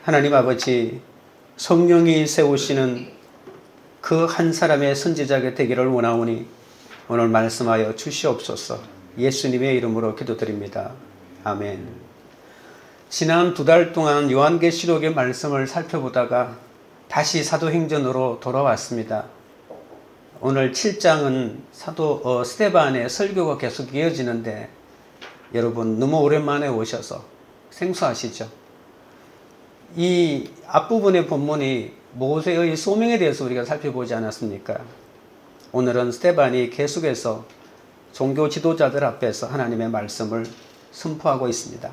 하나님 아버지, 성령이 세우시는 그 한 사람의 선지자가 되기를 원하오니 오늘 말씀하여 주시옵소서. 예수님의 이름으로 기도드립니다. 아멘. 지난 2달 동안 요한계시록의 말씀을 살펴보다가 다시 사도행전으로 돌아왔습니다. 오늘 7장은 사도 스데반의 설교가 계속 이어지는데 여러분 너무 오랜만에 오셔서 생소하시죠? 이 앞부분의 본문이 모세의 소명에 대해서 우리가 살펴보지 않았습니까? 오늘은 스데반이 계속해서 종교 지도자들 앞에서 하나님의 말씀을 선포하고 있습니다.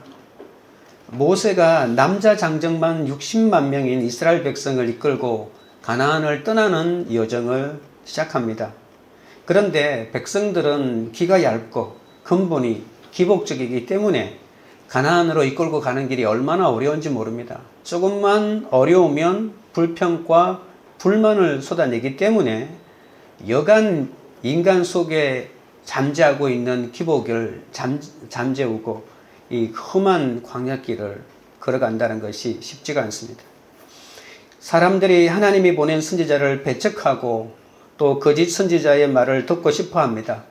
모세가 남자 장정만 60만 명인 이스라엘 백성을 이끌고 가나안을 떠나는 여정을 시작합니다. 그런데 백성들은 귀가 얇고 근본이 기복적이기 때문에 가나안으로 이끌고 가는 길이 얼마나 어려운지 모릅니다. 조금만 어려우면 불평과 불만을 쏟아내기 때문에 여간 인간 속에 잠재하고 있는 기복을 잠재우고 이 험한 광야길을 걸어간다는 것이 쉽지가 않습니다. 사람들이 하나님이 보낸 선지자를 배척하고 또 거짓 선지자의 말을 듣고 싶어 합니다.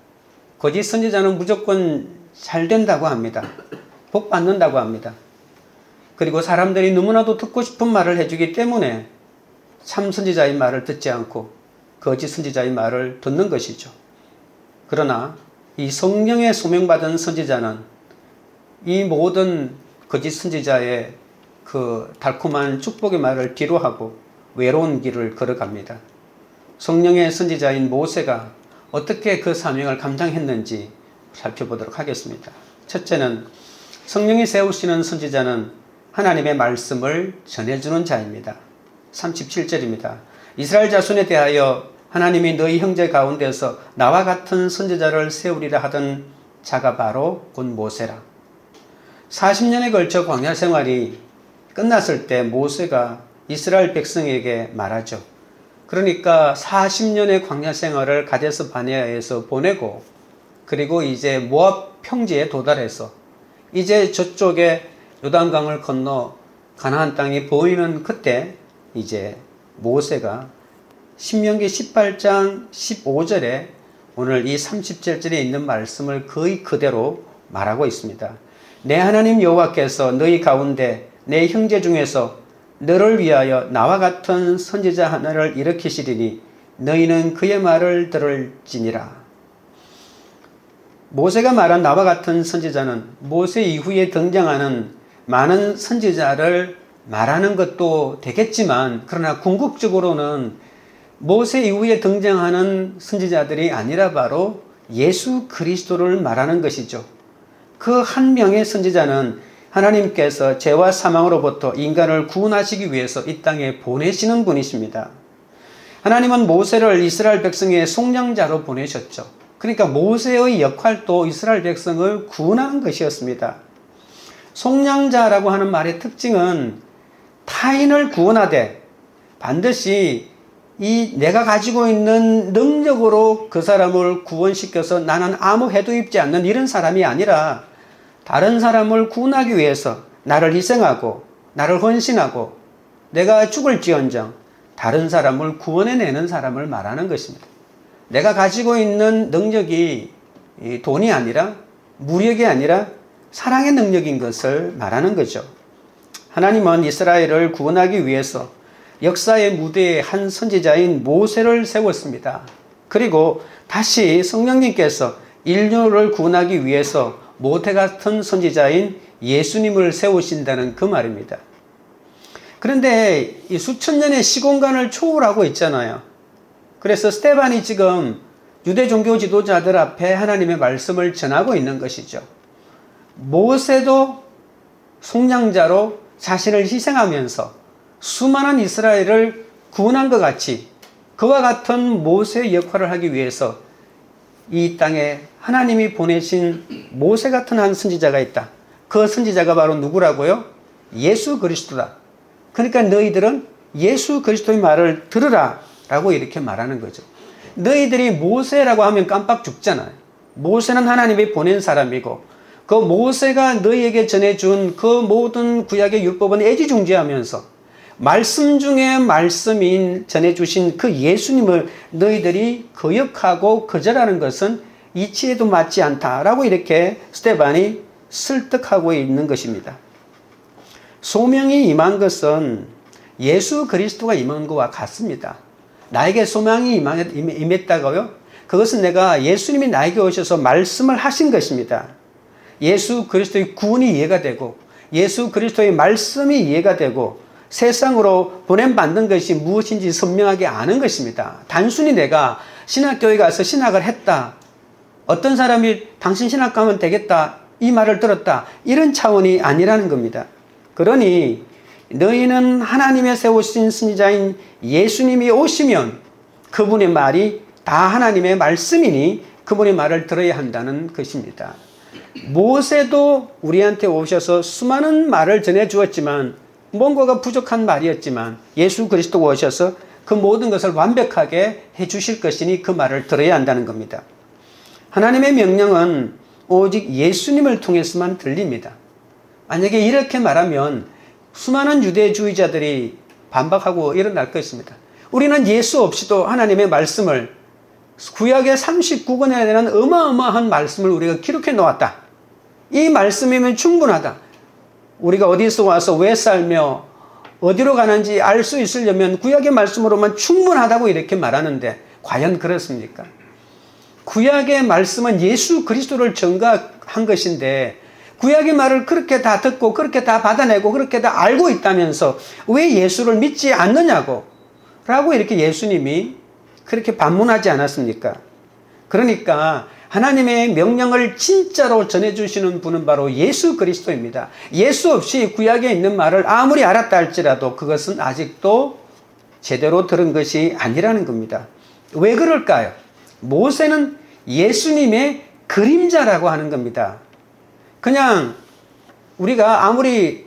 거짓 선지자는 무조건 잘 된다고 합니다. 복 받는다고 합니다. 그리고 사람들이 너무나도 듣고 싶은 말을 해주기 때문에 참 선지자의 말을 듣지 않고 거짓 선지자의 말을 듣는 것이죠. 그러나 이 성령의 소명받은 선지자는 이 모든 거짓 선지자의 그 달콤한 축복의 말을 뒤로하고 외로운 길을 걸어갑니다. 성령의 선지자인 모세가 어떻게 그 사명을 감당했는지 살펴보도록 하겠습니다. 첫째는 성령이 세우시는 선지자는 하나님의 말씀을 전해주는 자입니다. 37절입니다. 이스라엘 자손에 대하여 하나님이 너희 형제 가운데서 나와 같은 선지자를 세우리라 하던 자가 바로 곧 모세라. 40년에 걸쳐 광야 생활이 끝났을 때 모세가 이스라엘 백성에게 말하죠. 그러니까 40년의 광야 생활을 가데스 바네아에서 보내고 그리고 이제 모압 평지에 도달해서 이제 저쪽에 요단강을 건너 가나안 땅이 보이는 그때 이제 모세가 신명기 18장 15절에 오늘 이 37절에 있는 말씀을 거의 그대로 말하고 있습니다. 내 하나님 여호와께서 너희 가운데 내 형제 중에서 너를 위하여 나와 같은 선지자 하나를 일으키시리니 너희는 그의 말을 들을지니라. 모세가 말한 나와 같은 선지자는 모세 이후에 등장하는 많은 선지자를 말하는 것도 되겠지만 그러나 궁극적으로는 모세 이후에 등장하는 선지자들이 아니라 바로 예수 그리스도를 말하는 것이죠. 그 한 명의 선지자는 하나님께서 죄와 사망으로부터 인간을 구원하시기 위해서 이 땅에 보내시는 분이십니다. 하나님은 모세를 이스라엘 백성의 속량자로 보내셨죠. 그러니까 모세의 역할도 이스라엘 백성을 구원하는 것이었습니다. 속량자라고 하는 말의 특징은 타인을 구원하되 반드시 내가 가지고 있는 능력으로 그 사람을 구원시켜서 나는 아무 해도 입지 않는 이런 사람이 아니라 다른 사람을 구원하기 위해서 나를 희생하고 나를 헌신하고 내가 죽을지언정 다른 사람을 구원해내는 사람을 말하는 것입니다. 내가 가지고 있는 능력이 돈이 아니라 무력이 아니라 사랑의 능력인 것을 말하는 거죠. 하나님은 이스라엘을 구원하기 위해서 역사의 무대에 한 선지자인 모세를 세웠습니다. 그리고 다시 성령님께서 인류를 구원하기 위해서 모태 같은 선지자인 예수님을 세우신다는 그 말입니다. 그런데 이 수천 년의 시공간을 초월하고 있잖아요. 그래서 스데반이 지금 유대 종교 지도자들 앞에 하나님의 말씀을 전하고 있는 것이죠. 모세도 속량자로 자신을 희생하면서 수많은 이스라엘을 구원한 것 같이 그와 같은 모세의 역할을 하기 위해서 이 땅에 하나님이 보내신 모세 같은 한 선지자가 있다. 그 선지자가 바로 누구라고요? 예수 그리스도다. 그러니까 너희들은 예수 그리스도의 말을 들으라 라고 이렇게 말하는 거죠. 너희들이 모세라고 하면 깜빡 죽잖아요. 모세는 하나님이 보낸 사람이고 그 모세가 너희에게 전해준 그 모든 구약의 율법은 애지중지하면서 말씀 중에 말씀인 전해주신 그 예수님을 너희들이 거역하고 거절하는 것은 이치에도 맞지 않다라고 이렇게 스데반이 설득하고 있는 것입니다. 소명이 임한 것은 예수 그리스도가 임한 것과 같습니다. 나에게 소명이 임했다고요? 그것은 내가 예수님이 나에게 오셔서 말씀을 하신 것입니다. 예수 그리스도의 구원이 이해가 되고 예수 그리스도의 말씀이 이해가 되고 세상으로 보냄받는 것이 무엇인지 선명하게 아는 것입니다. 단순히 내가 신학교에 가서 신학을 했다. 어떤 사람이 당신 신학 가면 되겠다. 이 말을 들었다. 이런 차원이 아니라는 겁니다. 그러니 너희는 하나님의 세우신 선지자인 예수님이 오시면 그분의 말이 다 하나님의 말씀이니 그분의 말을 들어야 한다는 것입니다. 모세도 우리한테 오셔서 수많은 말을 전해 주었지만 뭔가가 부족한 말이었지만 예수 그리스도가 오셔서 그 모든 것을 완벽하게 해 주실 것이니 그 말을 들어야 한다는 겁니다. 하나님의 명령은 오직 예수님을 통해서만 들립니다. 만약에 이렇게 말하면 수많은 유대주의자들이 반박하고 일어날 것입니다. 우리는 예수 없이도 하나님의 말씀을 구약의 39권에 대한 어마어마한 말씀을 우리가 기록해 놓았다. 이 말씀이면 충분하다. 우리가 어디서 와서 왜 살며 어디로 가는지 알 수 있으려면 구약의 말씀으로만 충분하다고 이렇게 말하는데 과연 그렇습니까? 구약의 말씀은 예수 그리스도를 증거한 것인데 구약의 말을 그렇게 다 듣고 그렇게 다 받아내고 그렇게 다 알고 있다면서 왜 예수를 믿지 않느냐고 라고 이렇게 예수님이 그렇게 반문하지 않았습니까? 그러니까 하나님의 명령을 진짜로 전해주시는 분은 바로 예수 그리스도입니다. 예수 없이 구약에 있는 말을 아무리 알았다 할지라도 그것은 아직도 제대로 들은 것이 아니라는 겁니다. 왜 그럴까요? 모세는 예수님의 그림자라고 하는 겁니다. 그냥 우리가 아무리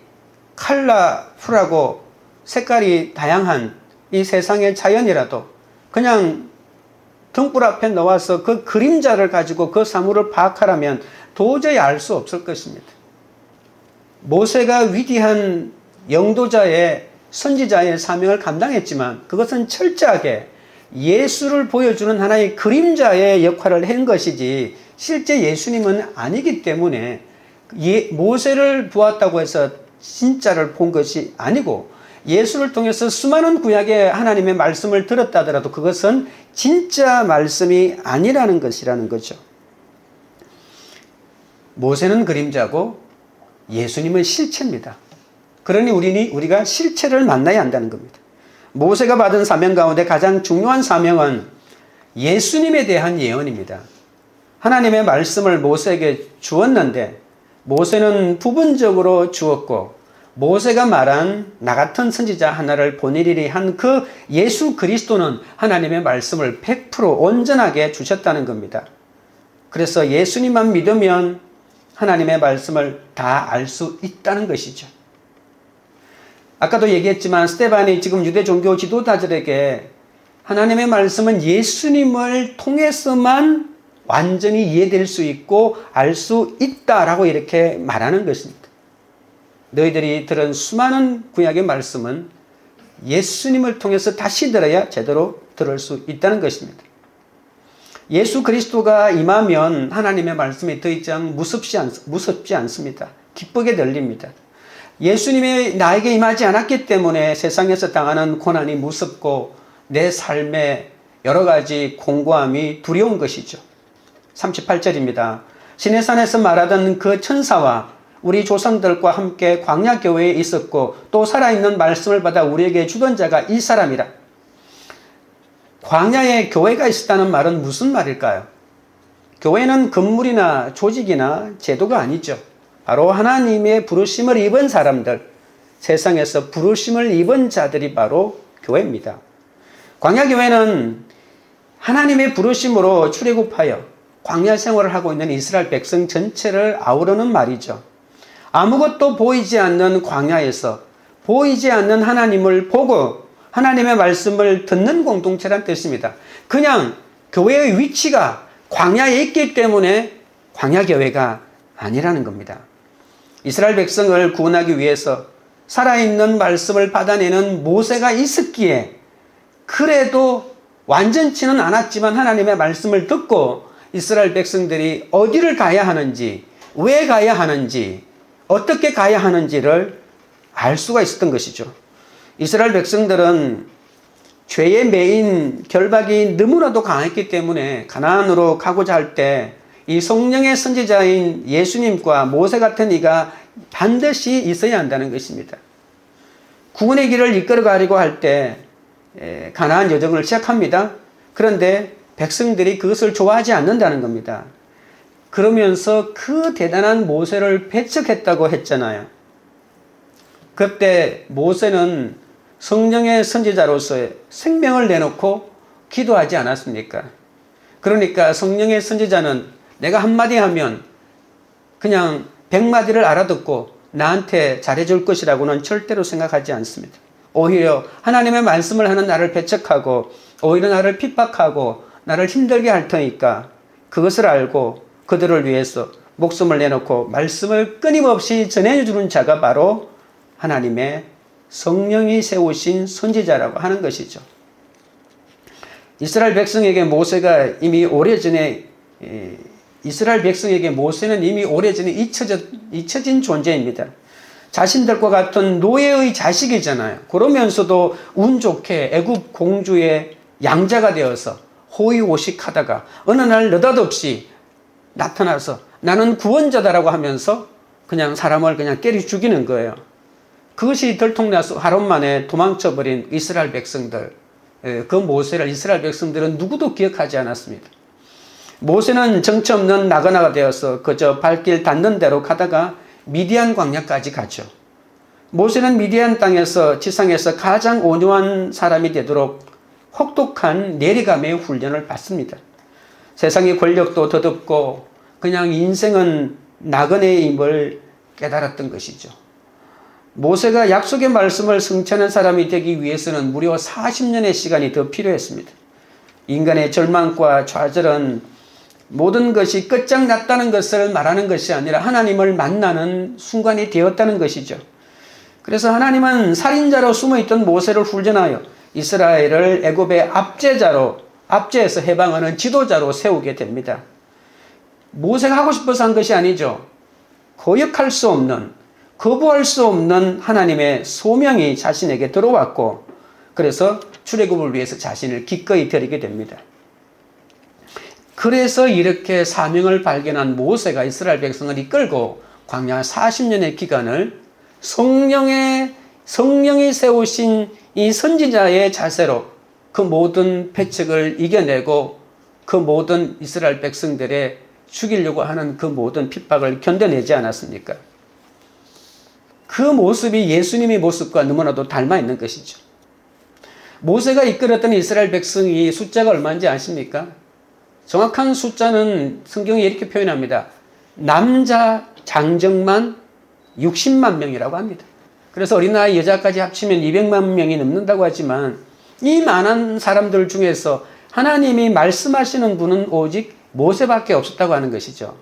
컬러풀하고 색깔이 다양한 이 세상의 자연이라도 그냥 등불 앞에 놓아서 그 그림자를 가지고 그 사물을 파악하라면 도저히 알 수 없을 것입니다. 모세가 위대한 영도자의 선지자의 사명을 감당했지만 그것은 철저하게 예수를 보여주는 하나의 그림자의 역할을 한 것이지 실제 예수님은 아니기 때문에 모세를 보았다고 해서 진짜를 본 것이 아니고 예수를 통해서 수많은 구약의 하나님의 말씀을 들었다 하더라도 그것은 진짜 말씀이 아니라는 것이라는 거죠. 모세는 그림자고 예수님은 실체입니다. 그러니 우리가 실체를 만나야 한다는 겁니다. 모세가 받은 사명 가운데 가장 중요한 사명은 예수님에 대한 예언입니다. 하나님의 말씀을 모세에게 주었는데 모세는 부분적으로 주었고 모세가 말한 나 같은 선지자 하나를 보내리니 한 그 예수 그리스도는 하나님의 말씀을 100% 온전하게 주셨다는 겁니다. 그래서 예수님만 믿으면 하나님의 말씀을 다 알 수 있다는 것이죠. 아까도 얘기했지만 스데반이 지금 유대 종교 지도자들에게 하나님의 말씀은 예수님을 통해서만 완전히 이해될 수 있고 알 수 있다라고 이렇게 말하는 것입니다. 너희들이 들은 수많은 구약의 말씀은 예수님을 통해서 다시 들어야 제대로 들을 수 있다는 것입니다. 예수 그리스도가 임하면 하나님의 말씀이 더 이상 무섭지 않습니다. 기쁘게 들립니다. 예수님이 나에게 임하지 않았기 때문에 세상에서 당하는 고난이 무섭고 내 삶에 여러 가지 공고함이 두려운 것이죠. 38절입니다. 시내산에서 말하던 그 천사와 우리 조상들과 함께 광야 교회에 있었고 또 살아있는 말씀을 받아 우리에게 주던 자가 이 사람이라. 광야에 교회가 있었다는 말은 무슨 말일까요? 교회는 건물이나 조직이나 제도가 아니죠. 바로 하나님의 부르심을 입은 사람들, 세상에서 부르심을 입은 자들이 바로 교회입니다. 광야 교회는 하나님의 부르심으로 출애굽하여 광야 생활을 하고 있는 이스라엘 백성 전체를 아우르는 말이죠. 아무것도 보이지 않는 광야에서 보이지 않는 하나님을 보고 하나님의 말씀을 듣는 공동체란 뜻입니다. 그냥 교회의 위치가 광야에 있기 때문에 광야교회가 아니라는 겁니다. 이스라엘 백성을 구원하기 위해서 살아있는 말씀을 받아내는 모세가 있었기에 그래도 완전치는 않았지만 하나님의 말씀을 듣고 이스라엘 백성들이 어디를 가야 하는지, 왜 가야 하는지, 어떻게 가야 하는지를 알 수가 있었던 것이죠. 이스라엘 백성들은 죄의 매인 결박이 너무나도 강했기 때문에 가나안으로 가고자 할 때 이 성령의 선지자인 예수님과 모세 같은 이가 반드시 있어야 한다는 것입니다. 구원의 길을 이끌어 가려고 할 때 가나안 여정을 시작합니다. 그런데 백성들이 그것을 좋아하지 않는다는 겁니다. 그러면서 그 대단한 모세를 배척했다고 했잖아요. 그때 모세는 성령의 선지자로서의 생명을 내놓고 기도하지 않았습니까? 그러니까 성령의 선지자는 내가 한마디 하면 그냥 100마디를 알아듣고 나한테 잘해줄 것이라고는 절대로 생각하지 않습니다. 오히려 하나님의 말씀을 하는 나를 배척하고 오히려 나를 핍박하고 나를 힘들게 할 테니까 그것을 알고 그들을 위해서 목숨을 내놓고 말씀을 끊임없이 전해주는 자가 바로 하나님의 성령이 세우신 선지자라고 하는 것이죠. 이스라엘 백성에게 모세는 이미 오래전에 잊혀진 존재입니다. 자신들과 같은 노예의 자식이잖아요. 그러면서도 운 좋게 애굽 공주의 양자가 되어서 호의호식하다가 어느 날 느닷없이 나타나서 나는 구원자다라고 하면서 그냥 사람을 그냥 때려 죽이는 거예요. 그것이 들통나서 하루 만에 도망쳐버린 이스라엘 백성들, 그 모세를 이스라엘 백성들은 누구도 기억하지 않았습니다. 모세는 정처 없는 나그나가 되어서 그저 발길 닿는 대로 가다가 미디안 광야까지 가죠. 모세는 미디안 땅에서 지상에서 가장 온유한 사람이 되도록 혹독한 내리감의 훈련을 받습니다. 세상의 권력도 더덥고 그냥 인생은 나그네임을 깨달았던 것이죠. 모세가 약속의 말씀을 성취하는 사람이 되기 위해서는 무려 40년의 시간이 더 필요했습니다. 인간의 절망과 좌절은 모든 것이 끝장났다는 것을 말하는 것이 아니라 하나님을 만나는 순간이 되었다는 것이죠. 그래서 하나님은 살인자로 숨어있던 모세를 훈련하여 이스라엘을 애굽의 압제에서 해방하는 지도자로 세우게 됩니다. 모세가 하고 싶어서 한 것이 아니죠. 거역할 수 없는, 거부할 수 없는 하나님의 소명이 자신에게 들어왔고 그래서 출애굽을 위해서 자신을 기꺼이 드리게 됩니다. 그래서 이렇게 사명을 발견한 모세가 이스라엘 백성을 이끌고 광야 40년의 기간을 성령이 세우신 이 선지자의 자세로 그 모든 패측을 이겨내고 그 모든 이스라엘 백성들의 죽이려고 하는 그 모든 핍박을 견뎌내지 않았습니까? 그 모습이 예수님의 모습과 너무나도 닮아 있는 것이죠. 모세가 이끌었던 이스라엘 백성이 숫자가 얼마인지 아십니까? 정확한 숫자는 성경이 이렇게 표현합니다. 남자 장정만 60만 명이라고 합니다. 그래서 어린아이 여자까지 합치면 200만 명이 넘는다고 하지만 이 많은 사람들 중에서 하나님이 말씀하시는 분은 오직 모세밖에 없었다고 하는 것이죠.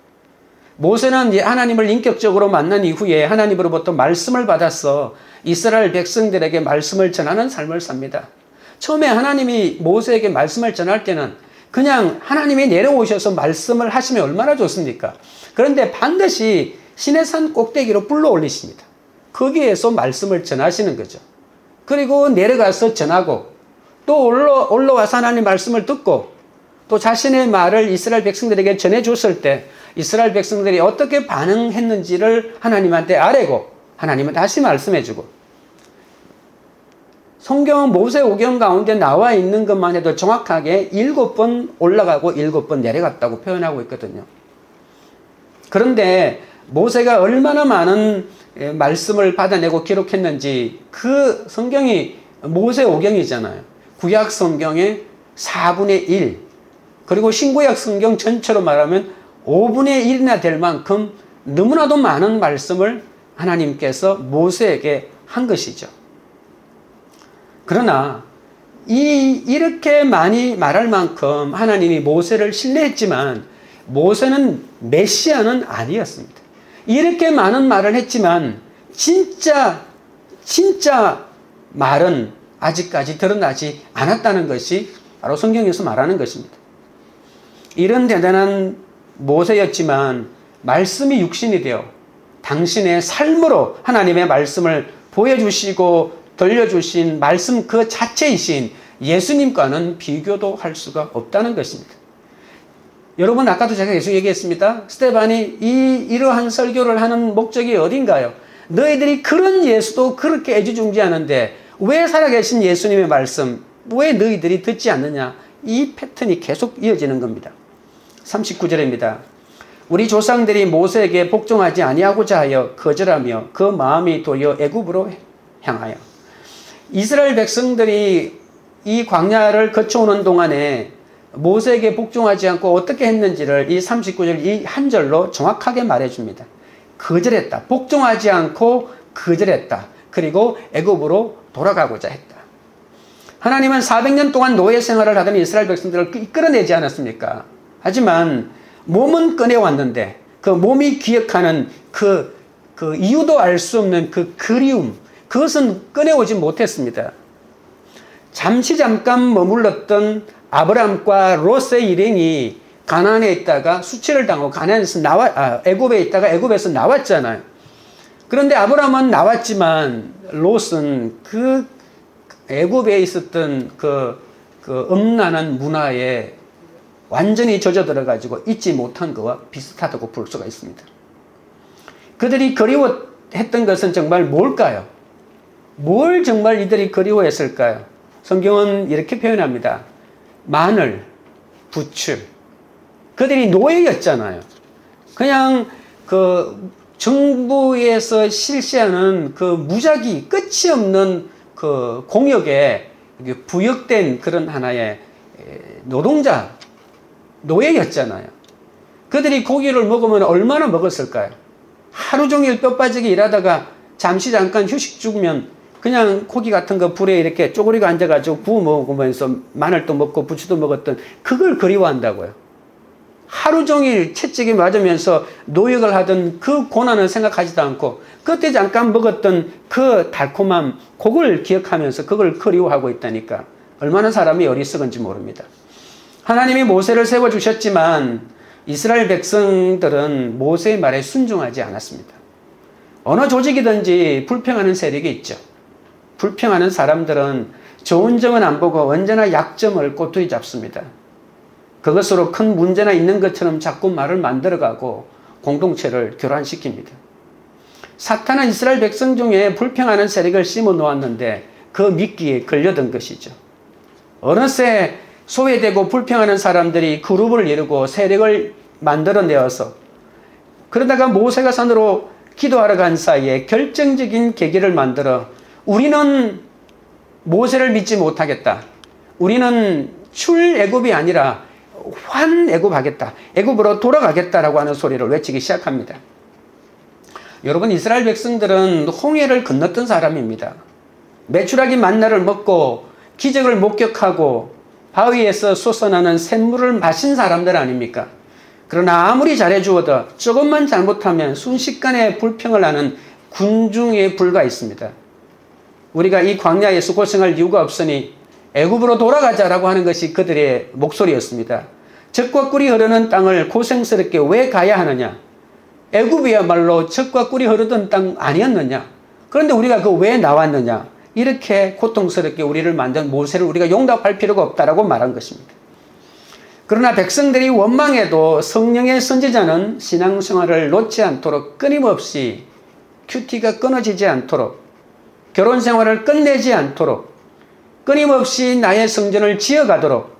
모세는 이제 하나님을 인격적으로 만난 이후에 하나님으로부터 말씀을 받아서 이스라엘 백성들에게 말씀을 전하는 삶을 삽니다. 처음에 하나님이 모세에게 말씀을 전할 때는 그냥 하나님이 내려오셔서 말씀을 하시면 얼마나 좋습니까? 그런데 반드시 시내산 꼭대기로 불러 올리십니다. 거기에서 말씀을 전하시는 거죠. 그리고 내려가서 전하고 또 올라와서 하나님 말씀을 듣고 또 자신의 말을 이스라엘 백성들에게 전해줬을 때 이스라엘 백성들이 어떻게 반응했는지를 하나님한테 아뢰고 하나님은 다시 말씀해주고 성경 모세오경 가운데 나와 있는 것만 해도 정확하게 7번 올라가고 7번 내려갔다고 표현하고 있거든요. 그런데 모세가 얼마나 많은 말씀을 받아내고 기록했는지 그 성경이 모세오경이잖아요. 구약 성경의 4분의 1 그리고 신구약 성경 전체로 말하면 5분의 1이나 될 만큼 너무나도 많은 말씀을 하나님께서 모세에게 한 것이죠. 그러나 이렇게 많이 말할 만큼 하나님이 모세를 신뢰했지만 모세는 메시아는 아니었습니다. 이렇게 많은 말을 했지만 진짜 진짜 말은 아직까지 드러나지 않았다는 것이 바로 성경에서 말하는 것입니다. 이런 대단한 모세였지만 말씀이 육신이 되어 당신의 삶으로 하나님의 말씀을 보여주시고 들려주신 말씀 그 자체이신 예수님과는 비교도 할 수가 없다는 것입니다. 여러분, 아까도 제가 계속 얘기했습니다. 스데반이 이러한 설교를 하는 목적이 어딘가요? 너희들이 그런 예수도 그렇게 애지중지하는데 왜 살아계신 예수님의 말씀 왜 너희들이 듣지 않느냐? 이 패턴이 계속 이어지는 겁니다. 39절입니다. 우리 조상들이 모세에게 복종하지 아니하고자 하여 거절하며 그 마음이 도리어 애굽으로 향하여. 이스라엘 백성들이 이 광야를 거쳐오는 동안에 모세에게 복종하지 않고 어떻게 했는지를 이 39절 이 한 절로 정확하게 말해줍니다. 거절했다. 복종하지 않고 거절했다. 그리고 애굽으로 돌아가고자 했다. 하나님은 400년 동안 노예 생활을 하던 이스라엘 백성들을 이끌어내지 않았습니까? 하지만 몸은 꺼내왔는데 그 몸이 기억하는 그 이유도 알 수 없는 그 그리움, 그것은 꺼내오지 못했습니다. 잠깐 머물렀던 아브람과 롯의 일행이 가나안에 있다가 수치를 당하고 애굽에 있다가 애굽에서 나왔잖아요. 그런데 아브람은 나왔지만 롯은 그 애굽에 있었던 그 음란한 문화에 완전히 젖어들어가지고 잊지 못한 것과 비슷하다고 볼 수가 있습니다. 그들이 그리워했던 것은 정말 뭘까요? 뭘 정말 이들이 그리워했을까요? 성경은 이렇게 표현합니다. 마늘, 부추. 그들이 노예였잖아요. 그냥 그 정부에서 실시하는 그 무작위, 끝이 없는 그 공역에 부역된 그런 하나의 노동자, 노예였잖아요. 그들이 고기를 먹으면 얼마나 먹었을까요? 하루 종일 뼈 빠지게 일하다가 잠깐 휴식 주면 그냥 고기 같은 거 불에 이렇게 쪼그리고 앉아가지고 구워 먹으면서 마늘도 먹고 부추도 먹었던 그걸 그리워한다고요. 하루 종일 채찍이 맞으면서 노역을 하던 그 고난을 생각하지도 않고 그때 잠깐 먹었던 그 달콤함, 그걸 기억하면서 그걸 그리워하고 있다니까 얼마나 사람이 어리석은지 모릅니다. 하나님이 모세를 세워주셨지만 이스라엘 백성들은 모세의 말에 순종하지 않았습니다. 어느 조직이든지 불평하는 세력이 있죠. 불평하는 사람들은 좋은 점은 안 보고 언제나 약점을 꼬투리 잡습니다. 그것으로 큰 문제나 있는 것처럼 자꾸 말을 만들어가고 공동체를 교란시킵니다. 사탄은 이스라엘 백성 중에 불평하는 세력을 심어 놓았는데 그 미끼에 걸려든 것이죠. 어느새 소외되고 불평하는 사람들이 그룹을 이루고 세력을 만들어내어서 그러다가 모세가 산으로 기도하러 간 사이에 결정적인 계기를 만들어 우리는 모세를 믿지 못하겠다. 우리는 출애굽이 아니라 환애굽하겠다. 애굽으로 돌아가겠다라고 하는 소리를 외치기 시작합니다. 여러분, 이스라엘 백성들은 홍해를 건넜던 사람입니다. 메추라기 만나를 먹고 기적을 목격하고 바위에서 솟아나는 샘물을 마신 사람들 아닙니까? 그러나 아무리 잘해주어도 조금만 잘못하면 순식간에 불평을 하는 군중에 불과했습니다. 우리가 이 광야에서 고생할 이유가 없으니 애굽으로 돌아가자라고 하는 것이 그들의 목소리였습니다. 젖과 꿀이 흐르는 땅을 고생스럽게 왜 가야 하느냐? 애굽이야말로 젖과 꿀이 흐르던 땅 아니었느냐? 그런데 우리가 그 왜 나왔느냐? 이렇게 고통스럽게 우리를 만든 모세를 우리가 용납할 필요가 없다라고 말한 것입니다. 그러나 백성들이 원망해도 성령의 선지자는 신앙생활을 놓지 않도록 끊임없이 큐티가 끊어지지 않도록 결혼생활을 끝내지 않도록 끊임없이 나의 성전을 지어가도록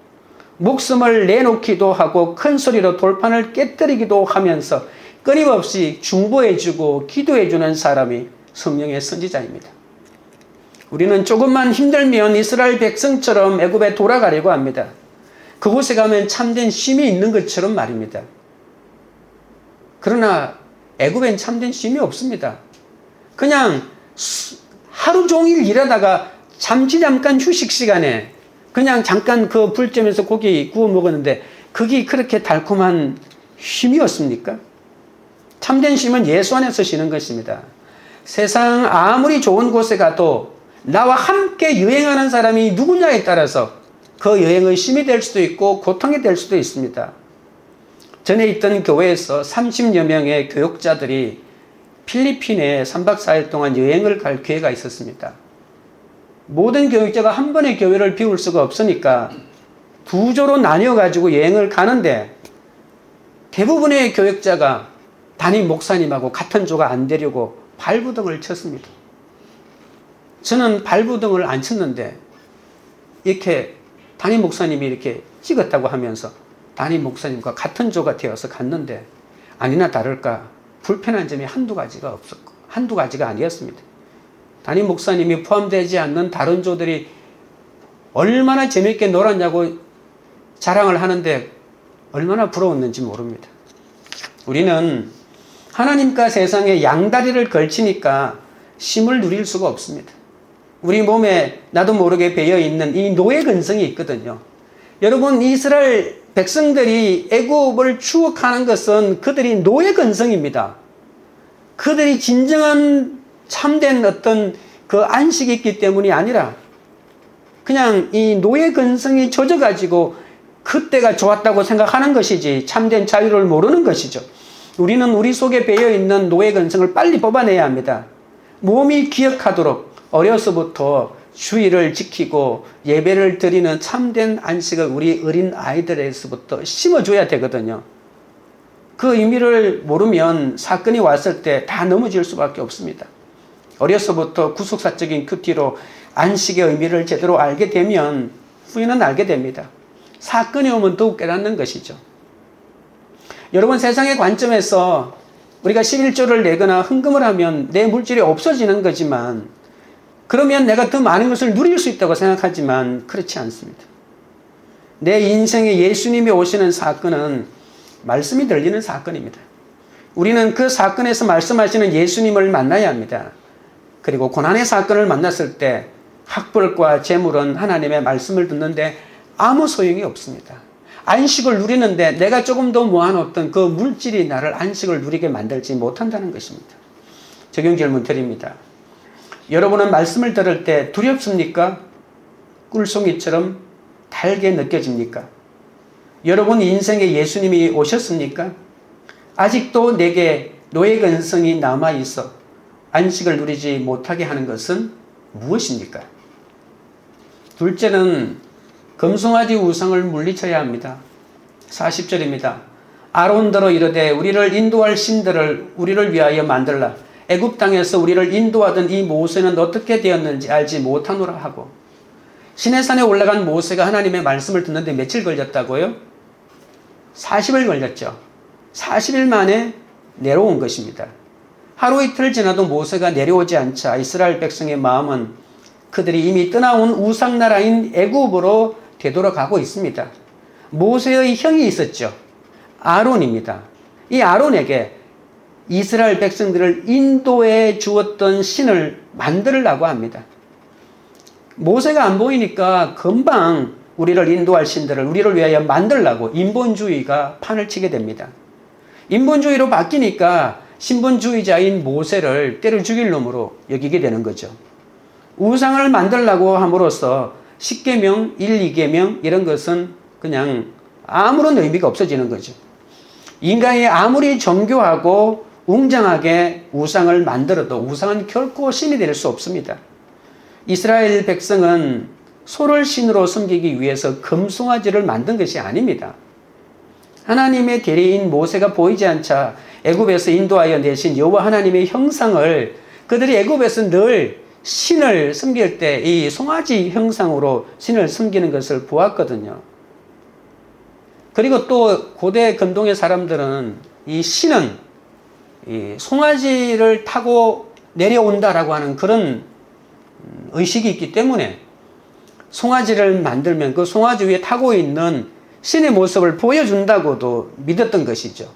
목숨을 내놓기도 하고 큰 소리로 돌판을 깨뜨리기도 하면서 끊임없이 중보해주고 기도해주는 사람이 성령의 선지자입니다. 우리는 조금만 힘들면 이스라엘 백성처럼 애굽에 돌아가려고 합니다. 그곳에 가면 참된 쉼이 있는 것처럼 말입니다. 그러나 애굽엔 참된 쉼이 없습니다. 그냥 하루 종일 일하다가 잠깐 휴식 시간에 그냥 잠깐 그 불점에서 고기 구워 먹었는데 그게 그렇게 달콤한 쉼이었습니까? 참된 쉼은 예수 안에서 쉬는 것입니다. 세상 아무리 좋은 곳에 가도 나와 함께 여행하는 사람이 누구냐에 따라서 그 여행의 쉼이 될 수도 있고 고통이 될 수도 있습니다. 전에 있던 교회에서 30여 명의 교육자들이 필리핀에 3박 4일 동안 여행을 갈 기회가 있었습니다. 모든 교육자가 한 번에 교회를 비울 수가 없으니까 두 조로 나뉘어가지고 여행을 가는데 대부분의 교육자가 담임 목사님하고 같은 조가 안 되려고 발부등을 쳤습니다. 저는 발부등을 안 쳤는데 이렇게 담임 목사님이 이렇게 찍었다고 하면서 담임 목사님과 같은 조가 되어서 갔는데 아니나 다를까 불편한 점이 한두 가지가 없었고 한두 가지가 아니었습니다. 담임 목사님이 포함되지 않는 다른 조들이 얼마나 재밌게 놀았냐고 자랑을 하는데 얼마나 부러웠는지 모릅니다. 우리는 하나님과 세상에 양다리를 걸치니까 쉼을 누릴 수가 없습니다. 우리 몸에 나도 모르게 배어있는 이 노예 근성이 있거든요. 여러분, 이스라엘 백성들이 애굽을 추억하는 것은 그들이 노예 근성입니다. 그들이 진정한 참된 어떤 그 안식이 있기 때문이 아니라 그냥 이 노예 근성이 젖어가지고 그때가 좋았다고 생각하는 것이지 참된 자유를 모르는 것이죠. 우리는 우리 속에 배어있는 노예 근성을 빨리 뽑아내야 합니다. 몸이 기억하도록 어려서부터 주의를 지키고 예배를 드리는 참된 안식을 우리 어린 아이들에서부터 심어줘야 되거든요. 그 의미를 모르면 사건이 왔을 때 다 넘어질 수밖에 없습니다. 어려서부터 구속사적인 큐티로 안식의 의미를 제대로 알게 되면 후에는 알게 됩니다. 사건이 오면 더욱 깨닫는 것이죠. 여러분, 세상의 관점에서 우리가 11조를 내거나 헌금을 하면 내 물질이 없어지는 거지만 그러면 내가 더 많은 것을 누릴 수 있다고 생각하지만 그렇지 않습니다. 내 인생에 예수님이 오시는 사건은 말씀이 들리는 사건입니다. 우리는 그 사건에서 말씀하시는 예수님을 만나야 합니다. 그리고 고난의 사건을 만났을 때 학벌과 재물은 하나님의 말씀을 듣는데 아무 소용이 없습니다. 안식을 누리는데 내가 조금 더 모아놓던 그 물질이 나를 안식을 누리게 만들지 못한다는 것입니다. 적용 질문 드립니다. 여러분은 말씀을 들을 때 두렵습니까? 꿀송이처럼 달게 느껴집니까? 여러분 인생에 예수님이 오셨습니까? 아직도 내게 노예 근성이 남아있어 안식을 누리지 못하게 하는 것은 무엇입니까? 둘째는 금송아지 우상을 물리쳐야 합니다. 40절입니다. 아론더러 이르되 우리를 인도할 신들을 우리를 위하여 만들라. 애굽 땅에서 우리를 인도하던 이 모세는 어떻게 되었는지 알지 못하노라 하고, 시내산에 올라간 모세가 하나님의 말씀을 듣는데 며칠 걸렸다고요? 40일 걸렸죠. 40일 만에 내려온 것입니다. 하루 이틀 지나도 모세가 내려오지 않자 이스라엘 백성의 마음은 그들이 이미 떠나온 우상나라인 애굽으로 되돌아가고 있습니다. 모세의 형이 있었죠. 아론입니다. 이 아론에게 이스라엘 백성들을 인도해 주었던 신을 만들려고 합니다. 모세가 안 보이니까 금방 우리를 인도할 신들을 우리를 위하여 만들려고 인본주의가 판을 치게 됩니다. 인본주의로 바뀌니까 신본주의자인 모세를 때려 죽일 놈으로 여기게 되는 거죠. 우상을 만들려고 함으로써 10계명, 1, 2계명 이런 것은 그냥 아무런 의미가 없어지는 거죠. 인간이 아무리 정교하고 웅장하게 우상을 만들어도 우상은 결코 신이 될 수 없습니다. 이스라엘 백성은 소를 신으로 섬기기 위해서 금송아지를 만든 것이 아닙니다. 하나님의 대리인 모세가 보이지 않자 애굽에서 인도하여 내신 여호와 하나님의 형상을 그들이 애굽에서 늘 신을 섬길 때 이 송아지 형상으로 신을 섬기는 것을 보았거든요. 그리고 또 고대 근동의 사람들은 이 신은 이 송아지를 타고 내려온다라고 하는 그런 의식이 있기 때문에 송아지를 만들면 그 송아지 위에 타고 있는 신의 모습을 보여준다고도 믿었던 것이죠.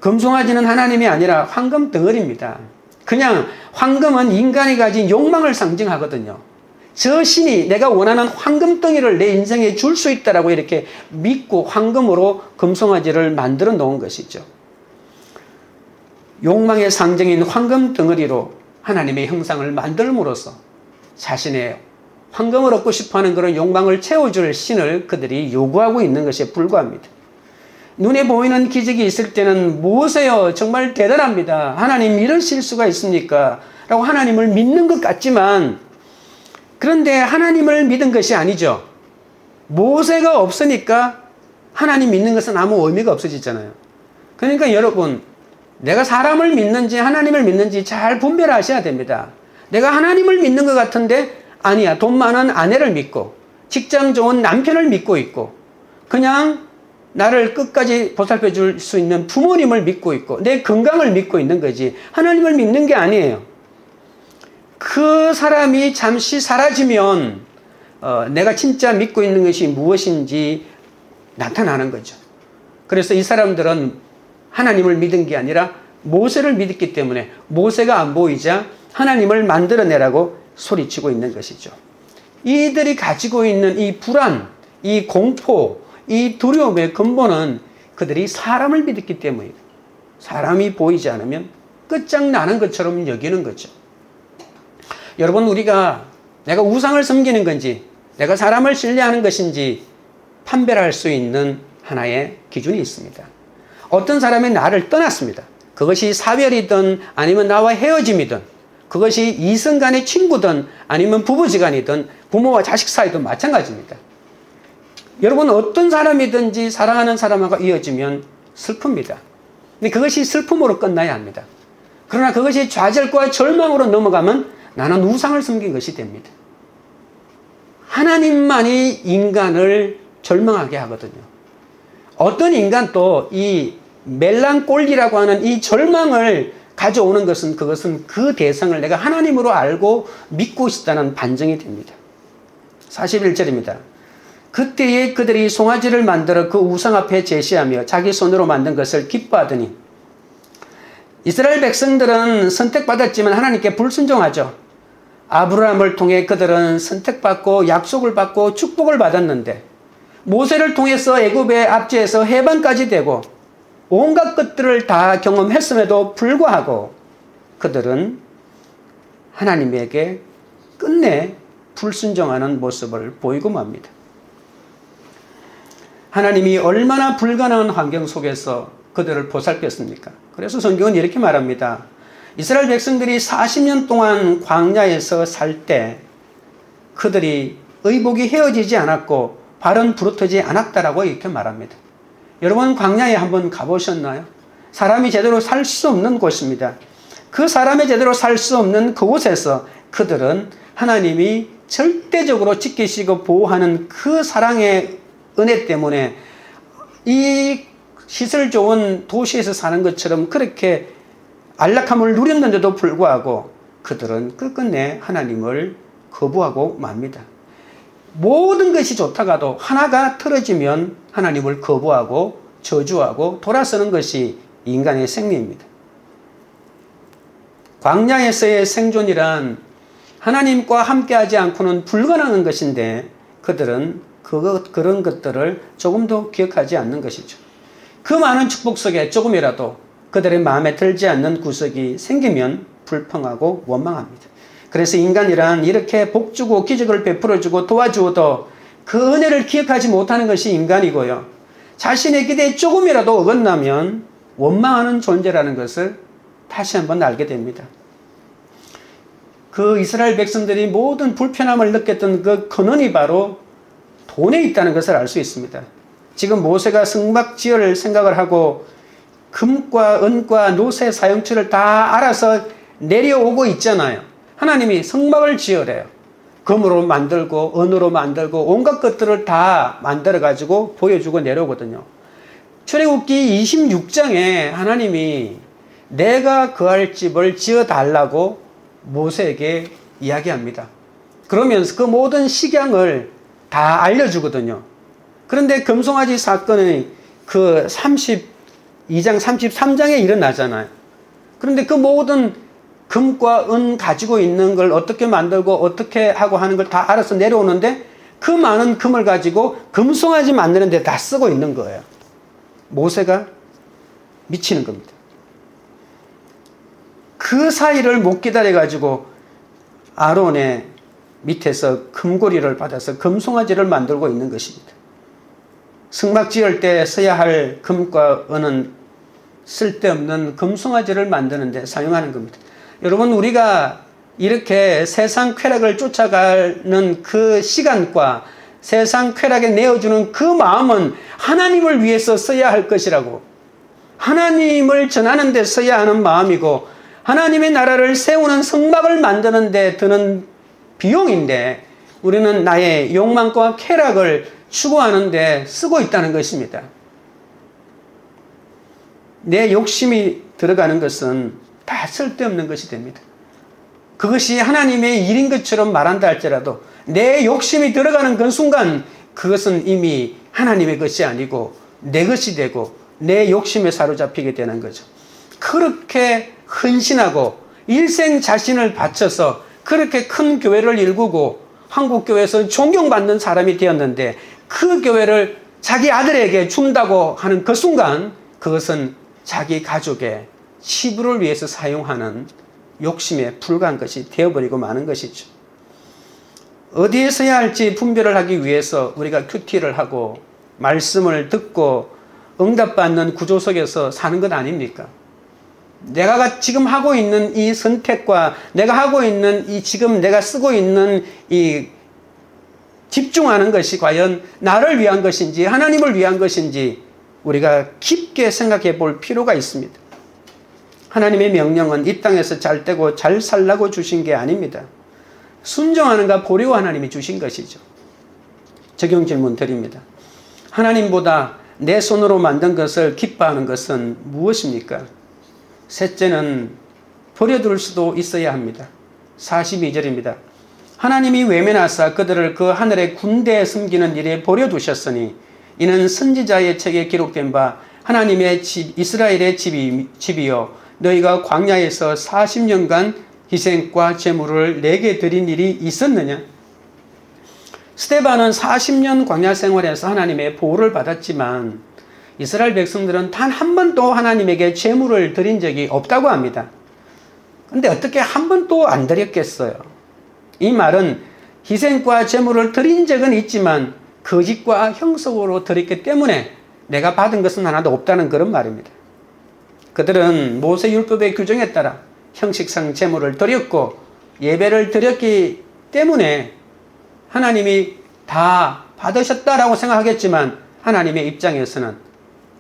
금송아지는 하나님이 아니라 황금 덩어리입니다. 그냥 황금은 인간이 가진 욕망을 상징하거든요. 저 신이 내가 원하는 황금 덩이를 내 인생에 줄 수 있다라고 이렇게 믿고 황금으로 금송아지를 만들어 놓은 것이죠. 욕망의 상징인 황금 덩어리로 하나님의 형상을 만들므로써 자신의 황금을 얻고 싶어하는 그런 욕망을 채워줄 신을 그들이 요구하고 있는 것에 불과합니다. 눈에 보이는 기적이 있을 때는 모세요, 정말 대단합니다. 하나님 이러실 수가 있습니까? 라고 하나님을 믿는 것 같지만, 그런데 하나님을 믿은 것이 아니죠. 모세가 없으니까 하나님 믿는 것은 아무 의미가 없어지잖아요. 그러니까 여러분, 내가 사람을 믿는지 하나님을 믿는지 잘 분별하셔야 됩니다. 내가 하나님을 믿는 것 같은데 아니야, 돈 많은 아내를 믿고 직장 좋은 남편을 믿고 있고 그냥 나를 끝까지 보살펴 줄 수 있는 부모님을 믿고 있고 내 건강을 믿고 있는 거지 하나님을 믿는 게 아니에요. 그 사람이 잠시 사라지면 내가 진짜 믿고 있는 것이 무엇인지 나타나는 거죠. 그래서 이 사람들은 하나님을 믿은 게 아니라 모세를 믿었기 때문에 모세가 안 보이자 하나님을 만들어내라고 소리치고 있는 것이죠. 이들이 가지고 있는 이 불안, 이 공포, 이 두려움의 근본은 그들이 사람을 믿었기 때문이에요. 사람이 보이지 않으면 끝장나는 것처럼 여기는 거죠. 여러분, 우리가 내가 우상을 섬기는 건지 내가 사람을 신뢰하는 것인지 판별할 수 있는 하나의 기준이 있습니다. 어떤 사람이 나를 떠났습니다. 그것이 사별이든 아니면 나와 헤어짐이든 그것이 이성 간의 친구든 아니면 부부지간이든 부모와 자식 사이든 마찬가지입니다. 여러분, 어떤 사람이든지 사랑하는 사람하고 이어지면 슬픕니다. 근데 그것이 슬픔으로 끝나야 합니다. 그러나 그것이 좌절과 절망으로 넘어가면 나는 우상을 섬긴 것이 됩니다. 하나님만이 인간을 절망하게 하거든요. 어떤 인간도 이 멜랑꼴리라고 하는 이 절망을 가져오는 것은 그것은 그 대상을 내가 하나님으로 알고 믿고 있다는 반증이 됩니다. 41절입니다. 그때에 그들이 송아지를 만들어 그 우상 앞에 제시하며 자기 손으로 만든 것을 기뻐하더니 이스라엘 백성들은 선택받았지만 하나님께 불순종하죠. 아브라함을 통해 그들은 선택받고 약속을 받고 축복을 받았는데 모세를 통해서 애굽의 압제에서 해방까지 되고 온갖 것들을 다 경험했음에도 불구하고 그들은 하나님에게 끝내 불순종하는 모습을 보이고 맙니다. 하나님이 얼마나 불가능한 환경 속에서 그들을 보살폈습니까? 그래서 성경은 이렇게 말합니다. 이스라엘 백성들이 40년 동안 광야에서 살 때 그들이 의복이 헤어지지 않았고 발은 부러뜨지 않았다라고 이렇게 말합니다. 여러분, 광야에 한번 가보셨나요? 사람이 제대로 살 수 없는 곳입니다. 그 사람이 제대로 살 수 없는 그곳에서 그들은 하나님이 절대적으로 지키시고 보호하는 그 사랑의 은혜 때문에 이 시설 좋은 도시에서 사는 것처럼 그렇게 안락함을 누렸는데도 불구하고 그들은 끝끝내 하나님을 거부하고 맙니다. 모든 것이 좋다가도 하나가 틀어지면 하나님을 거부하고 저주하고 돌아서는 것이 인간의 생리입니다. 광야에서의 생존이란 하나님과 함께하지 않고는 불가능한 것인데 그들은 그런 것들을 조금도 기억하지 않는 것이죠. 그 많은 축복 속에 조금이라도 그들의 마음에 들지 않는 구석이 생기면 불평하고 원망합니다. 그래서 인간이란 이렇게 복주고 기적을 베풀어주고 도와주어도 그 은혜를 기억하지 못하는 것이 인간이고요. 자신의 기대에 조금이라도 어긋나면 원망하는 존재라는 것을 다시 한번 알게 됩니다. 그 이스라엘 백성들이 모든 불편함을 느꼈던 그 근원이 바로 돈에 있다는 것을 알 수 있습니다. 지금 모세가 성막 지을 생각을 하고 금과 은과 노새 사용처를 다 알아서 내려오고 있잖아요. 하나님이 성막을 지으래요. 금으로 만들고 은으로 만들고 온갖 것들을 다 만들어 가지고 보여주고 내려오거든요. 출애굽기 26장에 하나님이 내가 거할 집을 지어 달라고 모세에게 이야기합니다. 그러면서 그 모든 식양을 다 알려주거든요. 그런데 금송아지 사건이 그 32장, 33장에 일어나잖아요. 그런데 그 모든 금과 은 가지고 있는 걸 어떻게 만들고 어떻게 하고 하는 걸 다 알아서 내려오는데 그 많은 금을 가지고 금송아지 만드는 데 다 쓰고 있는 거예요. 모세가 미치는 겁니다. 그 사이를 못 기다려가지고 아론의 밑에서 금고리를 받아서 금송아지를 만들고 있는 것입니다. 성막 지을 때 써야 할 금과 은은 쓸데없는 금송아지를 만드는데 사용하는 겁니다. 여러분, 우리가 이렇게 세상 쾌락을 쫓아가는 그 시간과 세상 쾌락에 내어주는 그 마음은 하나님을 위해서 써야 할 것이라고, 하나님을 전하는 데 써야 하는 마음이고, 하나님의 나라를 세우는 성막을 만드는 데 드는 비용인데 우리는 나의 욕망과 쾌락을 추구하는 데 쓰고 있다는 것입니다. 내 욕심이 들어가는 것은 다 쓸데없는 것이 됩니다. 그것이 하나님의 일인 것처럼 말한다 할지라도 내 욕심이 들어가는 그 순간 그것은 이미 하나님의 것이 아니고 내 것이 되고 내 욕심에 사로잡히게 되는 거죠. 그렇게 헌신하고 일생 자신을 바쳐서 그렇게 큰 교회를 일구고 한국교회에서 존경받는 사람이 되었는데 그 교회를 자기 아들에게 준다고 하는 그 순간 그것은 자기 가족의 치부를 위해서 사용하는 욕심에 불과한 것이 되어버리고 마는 것이죠. 어디에 서야 할지 분별을 하기 위해서 우리가 큐티를 하고 말씀을 듣고 응답받는 구조 속에서 사는 것 아닙니까? 내가 지금 하고 있는 이 선택과 내가 하고 있는 이 지금 내가 쓰고 있는 이 집중하는 것이 과연 나를 위한 것인지 하나님을 위한 것인지 우리가 깊게 생각해 볼 필요가 있습니다. 하나님의 명령은 이 땅에서 잘 되고 잘 살라고 주신 게 아닙니다. 순종하는가 보려고 하나님이 주신 것이죠. 적용 질문 드립니다. 하나님보다 내 손으로 만든 것을 기뻐하는 것은 무엇입니까? 셋째는 버려둘 수도 있어야 합니다. 42절입니다. 하나님이 외면하사 그들을 그 하늘의 군대에 숨기는 일에 버려두셨으니 이는 선지자의 책에 기록된 바 하나님의 집 이스라엘의 집이요 너희가 광야에서 40년간 희생과 제물을 내게 드린 일이 있었느냐? 스데반은 40년 광야 생활에서 하나님의 보호를 받았지만 이스라엘 백성들은 단 한 번도 하나님에게 제물을 드린 적이 없다고 합니다. 그런데 어떻게 한 번도 안 드렸겠어요? 이 말은 희생과 제물을 드린 적은 있지만 거짓과 형식으로 드렸기 때문에 내가 받은 것은 하나도 없다는 그런 말입니다. 그들은 모세율법의 규정에 따라 형식상 제물을 드렸고 예배를 드렸기 때문에 하나님이 다 받으셨다라고 생각하겠지만 하나님의 입장에서는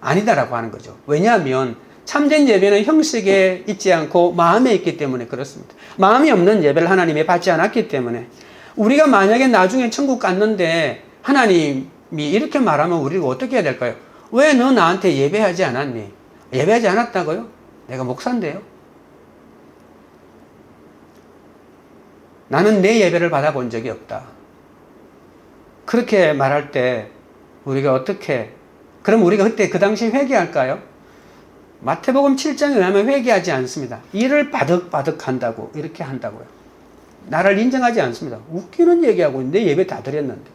아니다라고 하는 거죠. 왜냐하면 참된 예배는 형식에 있지 않고 마음에 있기 때문에 그렇습니다. 마음이 없는 예배를 하나님이 받지 않았기 때문에 우리가 만약에 나중에 천국 갔는데 하나님이 이렇게 말하면 우리가 어떻게 해야 될까요? 왜 너 나한테 예배하지 않았니? 예배하지 않았다고요? 내가 목사인데요. 나는 내 예배를 받아본 적이 없다. 그렇게 말할 때 우리가 어떻게, 그럼 우리가 그때 그 당시 회개할까요? 마태복음 7장에 의하면 회개하지 않습니다. 이를 바득바득 한다고 이렇게 한다고요. 나를 인정하지 않습니다. 웃기는 얘기하고 내 예배 다 드렸는데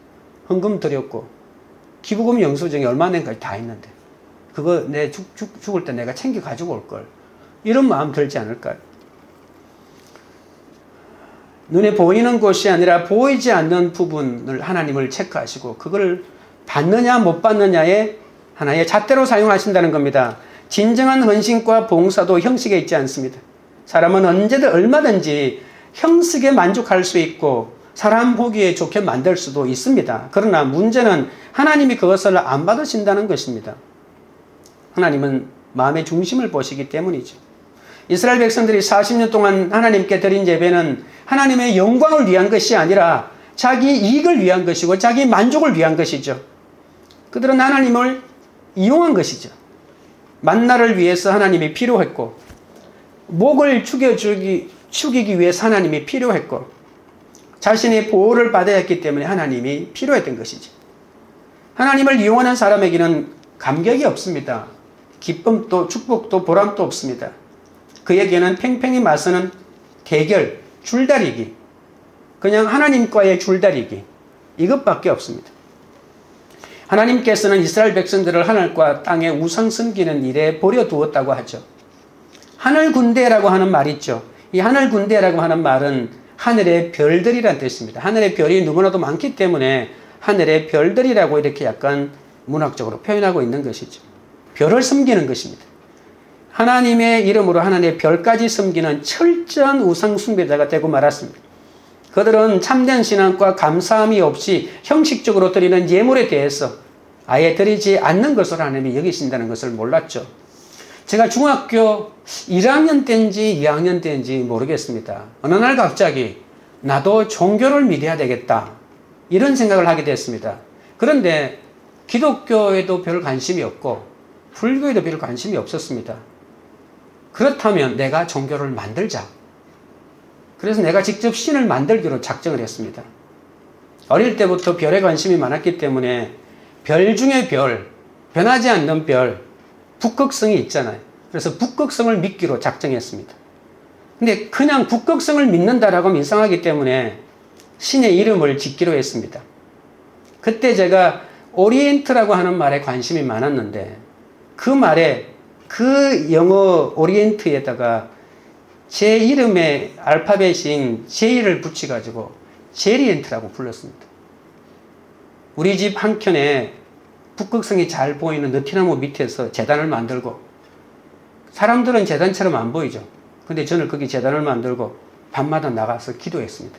헌금 드렸고 기부금 영수증이 얼마 낸까지 다 했는데 그거 내 죽을 때 내가 챙겨 가지고 올걸. 이런 마음 들지 않을까요? 눈에 보이는 것이 아니라 보이지 않는 부분을 하나님을 체크하시고 그걸 받느냐 못 받느냐의 하나의 잣대로 사용하신다는 겁니다. 진정한 헌신과 봉사도 형식에 있지 않습니다. 사람은 언제든 얼마든지 형식에 만족할 수 있고 사람 보기에 좋게 만들 수도 있습니다. 그러나 문제는 하나님이 그것을 안 받으신다는 것입니다. 하나님은 마음의 중심을 보시기 때문이죠. 이스라엘 백성들이 40년 동안 하나님께 드린 예배는 하나님의 영광을 위한 것이 아니라 자기 이익을 위한 것이고 자기 만족을 위한 것이죠. 그들은 하나님을 이용한 것이죠. 만나를 위해서 하나님이 필요했고 목을 죽이기 위해서 하나님이 필요했고 자신의 보호를 받아야 했기 때문에 하나님이 필요했던 것이죠. 하나님을 이용하는 사람에게는 감격이 없습니다. 기쁨도 축복도 보람도 없습니다. 그에게는 팽팽히 맞서는 대결, 줄다리기, 그냥 하나님과의 줄다리기, 이것밖에 없습니다. 하나님께서는 이스라엘 백성들을 하늘과 땅에 우상 섬기는 일에 버려두었다고 하죠. 하늘 군대라고 하는 말 있죠. 이 하늘 군대라고 하는 말은 하늘의 별들이란 뜻입니다. 하늘의 별이 너무나도 많기 때문에 하늘의 별들이라고 이렇게 약간 문학적으로 표현하고 있는 것이죠. 별을 섬기는 것입니다. 하나님의 이름으로 하나님의 별까지 섬기는 철저한 우상 숭배자가 되고 말았습니다. 그들은 참된 신앙과 감사함이 없이 형식적으로 드리는 예물에 대해서 아예 드리지 않는 것으로 하나님이 여기신다는 것을 몰랐죠. 제가 중학교 1학년 때인지 2학년 때인지 모르겠습니다. 어느 날 갑자기 나도 종교를 믿어야 되겠다, 이런 생각을 하게 됐습니다. 그런데 기독교에도 별 관심이 없고 불교에도 별 관심이 없었습니다. 그렇다면 내가 종교를 만들자. 그래서 내가 직접 신을 만들기로 작정을 했습니다. 어릴 때부터 별에 관심이 많았기 때문에 별 중에 별, 변하지 않는 별, 북극성이 있잖아요. 그래서 북극성을 믿기로 작정했습니다. 근데 그냥 북극성을 믿는다라고 하면 이상하기 때문에 신의 이름을 짓기로 했습니다. 그때 제가 오리엔트라고 하는 말에 관심이 많았는데 그 말에, 그 영어 오리엔트에다가 제 이름의 알파벳인 J를 붙여가지고 제리엔트라고 불렀습니다. 우리 집 한켠에 북극성이 잘 보이는 느티나무 밑에서 제단을 만들고, 사람들은 제단처럼 안 보이죠. 근데 저는 거기 제단을 만들고 밤마다 나가서 기도했습니다.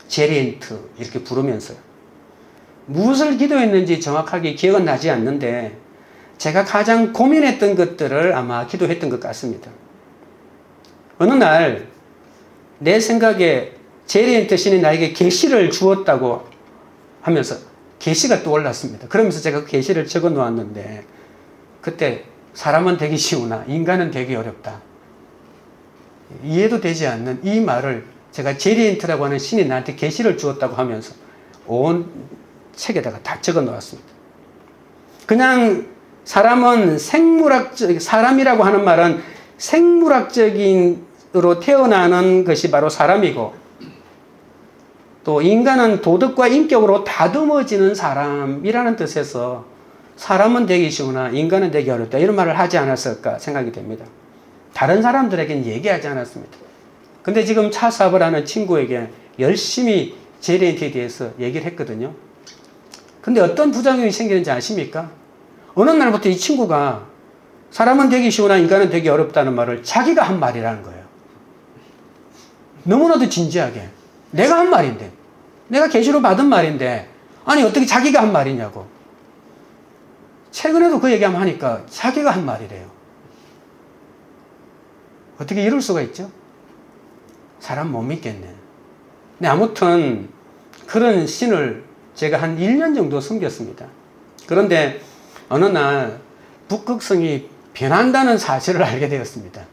제리엔트 이렇게 부르면서요. 무엇을 기도했는지 정확하게 기억은 나지 않는데 제가 가장 고민했던 것들을 아마 기도했던 것 같습니다. 어느 날 내 생각에 제리엔트 신이 나에게 계시를 주었다고 하면서 계시가 떠올랐습니다. 그러면서 제가 그 계시를 적어 놓았는데 그때 사람은 되기 쉬우나 인간은 되기 어렵다, 이해도 되지 않는 이 말을 제가 제리엔트라고 하는 신이 나한테 계시를 주었다고 하면서 온 책에다가 다 적어 놓았습니다. 그냥 사람이라고 하는 말은 생물학적인으로 태어나는 것이 바로 사람이고, 또 인간은 도덕과 인격으로 다듬어지는 사람이라는 뜻에서 사람은 되기 쉬우나 인간은 되기 어렵다, 이런 말을 하지 않았을까 생각이 됩니다. 다른 사람들에게는 얘기하지 않았습니다. 근데 지금 차 사업을 하는 친구에게 열심히 제리엔트에 대해서 얘기를 했거든요. 근데 어떤 부작용이 생기는지 아십니까? 어느 날부터 이 친구가 사람은 되기 쉬우나 인간은 되기 어렵다는 말을 자기가 한 말이라는 거예요. 너무나도 진지하게. 내가 한 말인데, 내가 계시로 받은 말인데, 아니 어떻게 자기가 한 말이냐고. 최근에도 그 얘기하면 하니까 자기가 한 말이래요. 어떻게 이럴 수가 있죠? 사람 못 믿겠네. 근데 아무튼 그런 신을 제가 한 1년 정도 섬겼습니다. 그런데 어느 날 북극성이 변한다는 사실을 알게 되었습니다.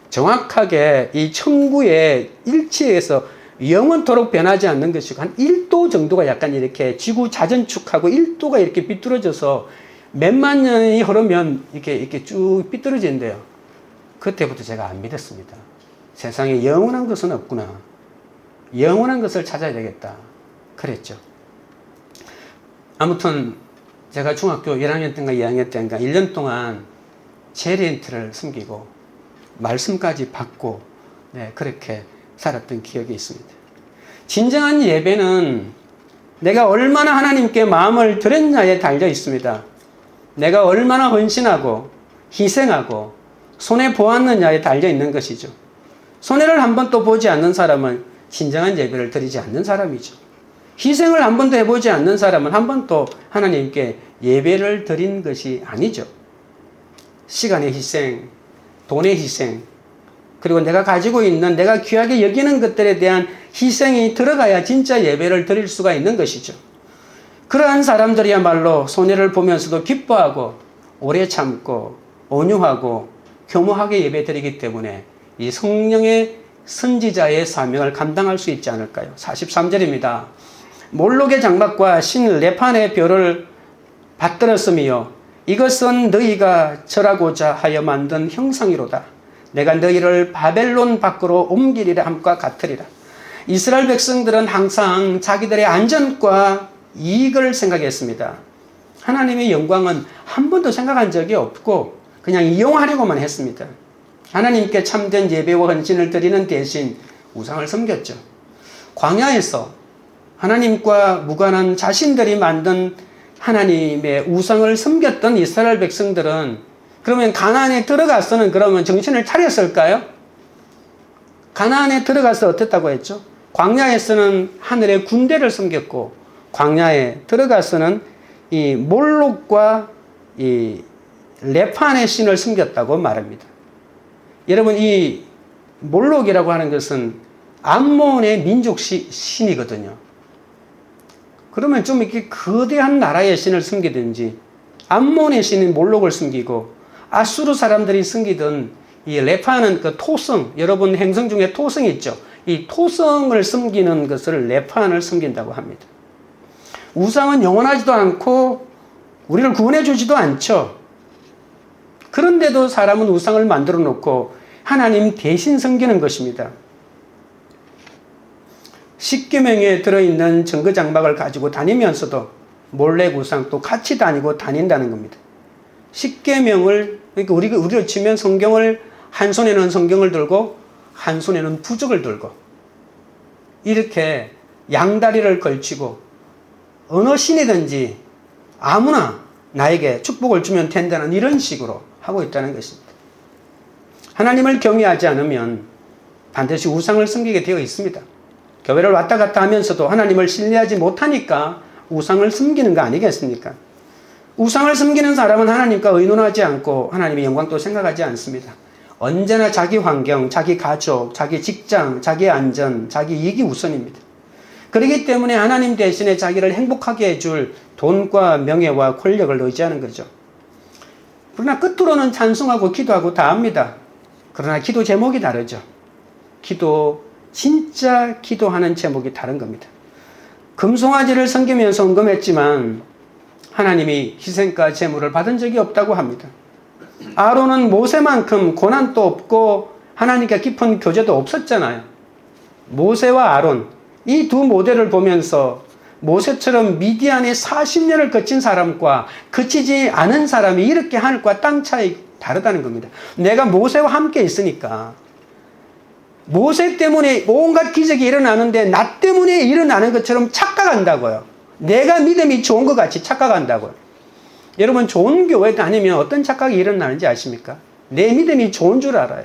정확하게 이 천구의 일치에서 영원토록 변하지 않는 것이고, 한 1도 정도가 약간 이렇게 지구 자전축하고 1도가 이렇게 삐뚤어져서 몇만 년이 흐르면 이렇게 쭉 삐뚤어진대요. 그때부터 제가 안 믿었습니다. 세상에 영원한 것은 없구나. 영원한 것을 찾아야 되겠다. 그랬죠. 아무튼 제가 중학교 1학년 때인가 2학년 때인가 1년 동안 제리엔트를 섬기고 말씀까지 받고, 그렇게 살았던 기억이 있습니다. 진정한 예배는 내가 얼마나 하나님께 마음을 드렸냐에 달려 있습니다. 내가 얼마나 헌신하고 희생하고 손해보았느냐에 달려 있는 것이죠. 손해를 한 번도 보지 않는 사람은 진정한 예배를 드리지 않는 사람이죠. 희생을 한 번도 해보지 않는 사람은 한 번도 하나님께 예배를 드린 것이 아니죠. 시간의 희생, 돈의 희생, 그리고 내가 가지고 있는, 내가 귀하게 여기는 것들에 대한 희생이 들어가야 진짜 예배를 드릴 수가 있는 것이죠. 그러한 사람들이야말로 손해를 보면서도 기뻐하고 오래 참고 온유하고 교모하게 예배 드리기 때문에 이 성령의 선지자의 사명을 감당할 수 있지 않을까요? 43절입니다. 몰록의 장막과 신 레판의 별을 받들었으며 이것은 너희가 절하고자 하여 만든 형상이로다. 내가 너희를 바벨론 밖으로 옮기리라 함과 같으리라. 이스라엘 백성들은 항상 자기들의 안전과 이익을 생각했습니다. 하나님의 영광은 한 번도 생각한 적이 없고 그냥 이용하려고만 했습니다. 하나님께 참된 예배와 헌신을 드리는 대신 우상을 섬겼죠. 광야에서 하나님과 무관한 자신들이 만든 하나님의 우상을 섬겼던 이스라엘 백성들은 그러면 가나안에 들어가서는 그러면 정신을 차렸을까요? 가나안에 들어가서 어땠다고 했죠? 광야에서는 하늘의 군대를 섬겼고 광야에 들어가서는 이 몰록과 이 레판의 신을 섬겼다고 말합니다. 여러분, 이 몰록이라고 하는 것은 암몬의 민족 신이거든요. 그러면 좀 이렇게 거대한 나라의 신을 섬기든지 암몬의 신인 몰록을 섬기고 아수르 사람들이 섬기던 이 레판은 그 토성, 여러분 행성 중에 토성이 있죠. 이 토성을 섬기는 것을 레판을 섬긴다고 합니다. 우상은 영원하지도 않고 우리를 구원해 주지도 않죠. 그런데도 사람은 우상을 만들어 놓고 하나님 대신 섬기는 것입니다. 십계명에 들어있는 증거장막을 가지고 다니면서도 몰래 우상도 같이 다닌다는 겁니다. 십계명을, 그러니까 우리로 치면 성경을 한 손에는 성경을 들고 한 손에는 부적을 들고 이렇게 양다리를 걸치고 어느 신이든지 아무나 나에게 축복을 주면 된다는 이런 식으로 하고 있다는 것입니다. 하나님을 경외하지 않으면 반드시 우상을 섬기게 되어 있습니다. 교회를 왔다 갔다 하면서도 하나님을 신뢰하지 못하니까 우상을 섬기는 거 아니겠습니까? 우상을 섬기는 사람은 하나님과 의논하지 않고 하나님의 영광도 생각하지 않습니다. 언제나 자기 환경, 자기 가족, 자기 직장, 자기 안전, 자기 이익이 우선입니다. 그렇기 때문에 하나님 대신에 자기를 행복하게 해줄 돈과 명예와 권력을 의지하는 거죠. 그러나 끝으로는 찬송하고 기도하고 다 합니다. 그러나 기도 제목이 다르죠. 진짜 기도하는 제목이 다른 겁니다. 금송아지를 섬기면서 헌금했지만 하나님이 희생가 제물을 받은 적이 없다고 합니다. 아론은 모세만큼 고난도 없고 하나님과 깊은 교제도 없었잖아요. 모세와 아론, 이 두 모델을 보면서 모세처럼 미디안에 40년을 거친 사람과 거치지 않은 사람이 이렇게 하늘과 땅 차이 다르다는 겁니다. 내가 모세와 함께 있으니까 모세 때문에 온갖 기적이 일어나는데 나 때문에 일어나는 것처럼 착각한다고요. 내가 믿음이 좋은 것 같이 착각한다고요. 여러분, 좋은 교회 다니면 어떤 착각이 일어나는지 아십니까? 내 믿음이 좋은 줄 알아요.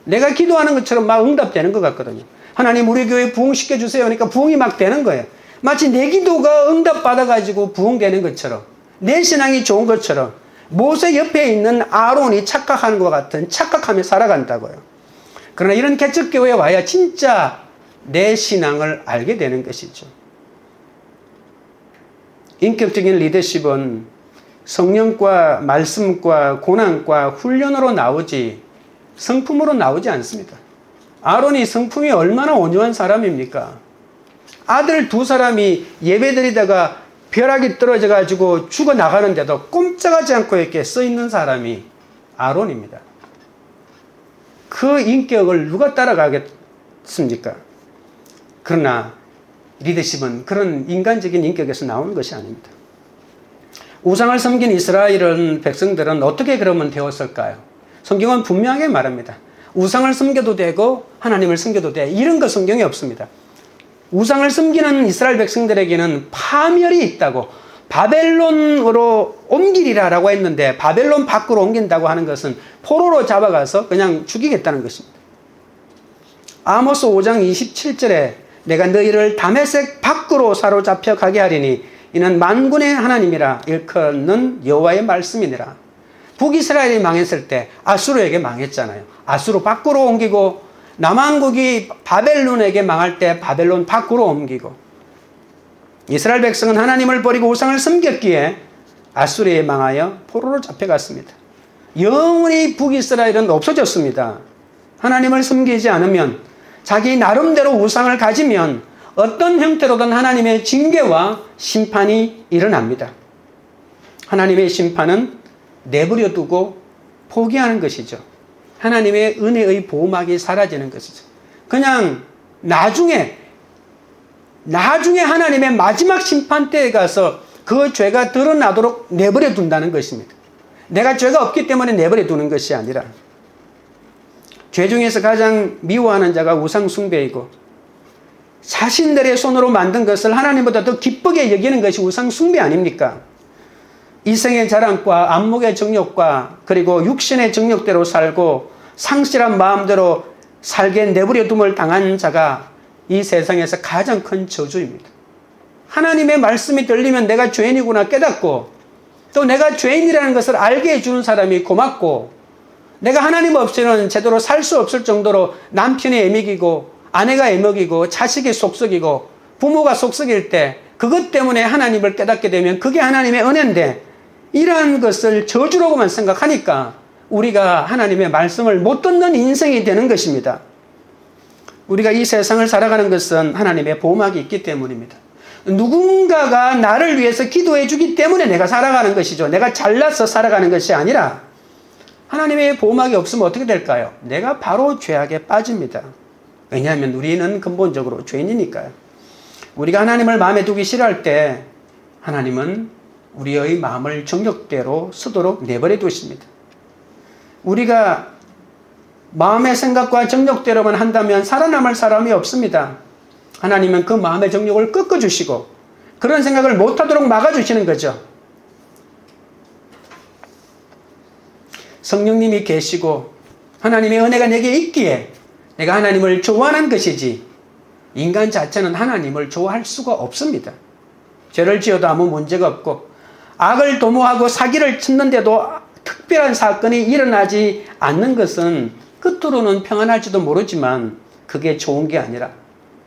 내가 기도하는 것처럼 막 응답되는 것 같거든요. 하나님 우리 교회 부흥시켜 주세요. 그러니까 부흥이 막 되는 거예요. 마치 내 기도가 응답받아가지고 부흥되는 것처럼, 내 신앙이 좋은 것처럼 모세 옆에 있는 아론이 착각하는 것 같은 착각하며 살아간다고요. 그러나 이런 개척교회에 와야 진짜 내 신앙을 알게 되는 것이죠. 인격적인 리더십은 성령과 말씀과 고난과 훈련으로 나오지 성품으로 나오지 않습니다. 아론이 성품이 얼마나 온유한 사람입니까? 아들 두 사람이 예배드리다가 벼락이 떨어져 가지고 죽어나가는데도 꼼짝하지 않고 이렇게 써 있는 사람이 아론입니다. 그 인격을 누가 따라가겠습니까? 그러나 리더십은 그런 인간적인 인격에서 나오는 것이 아닙니다. 우상을 섬긴 이스라엘 백성들은 어떻게 그러면 되었을까요? 성경은 분명하게 말합니다. 우상을 섬겨도 되고 하나님을 섬겨도 돼. 이런 거 성경에 없습니다. 우상을 섬기는 이스라엘 백성들에게는 파멸이 있다고, 바벨론으로 옮기리라라고 했는데 바벨론 밖으로 옮긴다고 하는 것은 포로로 잡아가서 그냥 죽이겠다는 것입니다. 아모스 5장 27절에 내가 너희를 다메섹 밖으로 사로잡혀 가게 하리니 이는 만군의 하나님이라 일컫는 여호와의 말씀이니라. 북이스라엘이 망했을 때 아수르에게 망했잖아요. 아수르 밖으로 옮기고, 남왕국이 바벨론에게 망할 때 바벨론 밖으로 옮기고, 이스라엘 백성은 하나님을 버리고 우상을 섬겼기에 아수르에 망하여 포로로 잡혀갔습니다. 영원히 북이스라엘은 없어졌습니다. 하나님을 섬기지 않으면, 자기 나름대로 우상을 가지면 어떤 형태로든 하나님의 징계와 심판이 일어납니다. 하나님의 심판은 내버려 두고 포기하는 것이죠. 하나님의 은혜의 보호막이 사라지는 것이죠. 그냥 나중에 하나님의 마지막 심판 때에 가서 그 죄가 드러나도록 내버려 둔다는 것입니다. 내가 죄가 없기 때문에 내버려 두는 것이 아니라, 죄 중에서 가장 미워하는 자가 우상 숭배이고 자신들의 손으로 만든 것을 하나님보다 더 기쁘게 여기는 것이 우상 숭배 아닙니까? 이생의 자랑과 안목의 정욕과 그리고 육신의 정욕대로 살고 상실한 마음대로 살게 내버려 둠을 당한 자가 이 세상에서 가장 큰 저주입니다. 하나님의 말씀이 들리면 내가 죄인이구나 깨닫고 또 내가 죄인이라는 것을 알게 해주는 사람이 고맙고 내가 하나님 없이는 제대로 살 수 없을 정도로 남편이 애먹이고 아내가 애먹이고 자식이 속썩이고 부모가 속썩일 때 그것 때문에 하나님을 깨닫게 되면 그게 하나님의 은혜인데 이러한 것을 저주라고만 생각하니까 우리가 하나님의 말씀을 못 듣는 인생이 되는 것입니다. 우리가 이 세상을 살아가는 것은 하나님의 보호막이 있기 때문입니다. 누군가가 나를 위해서 기도해 주기 때문에 내가 살아가는 것이죠. 내가 잘나서 살아가는 것이 아니라 하나님의 보호막이 없으면 어떻게 될까요? 내가 바로 죄악에 빠집니다. 왜냐하면 우리는 근본적으로 죄인이니까요. 우리가 하나님을 마음에 두기 싫어할 때 하나님은 우리의 마음을 정욕대로 쓰도록 내버려 두십니다. 우리가 마음의 생각과 정욕대로만 한다면 살아남을 사람이 없습니다. 하나님은 그 마음의 정욕을 꺾어주시고 그런 생각을 못하도록 막아주시는 거죠. 성령님이 계시고 하나님의 은혜가 내게 있기에 내가 하나님을 좋아하는 것이지 인간 자체는 하나님을 좋아할 수가 없습니다. 죄를 지어도 아무 문제가 없고 악을 도모하고 사기를 쳤는데도 특별한 사건이 일어나지 않는 것은 끝으로는 평안할지도 모르지만 그게 좋은 게 아니라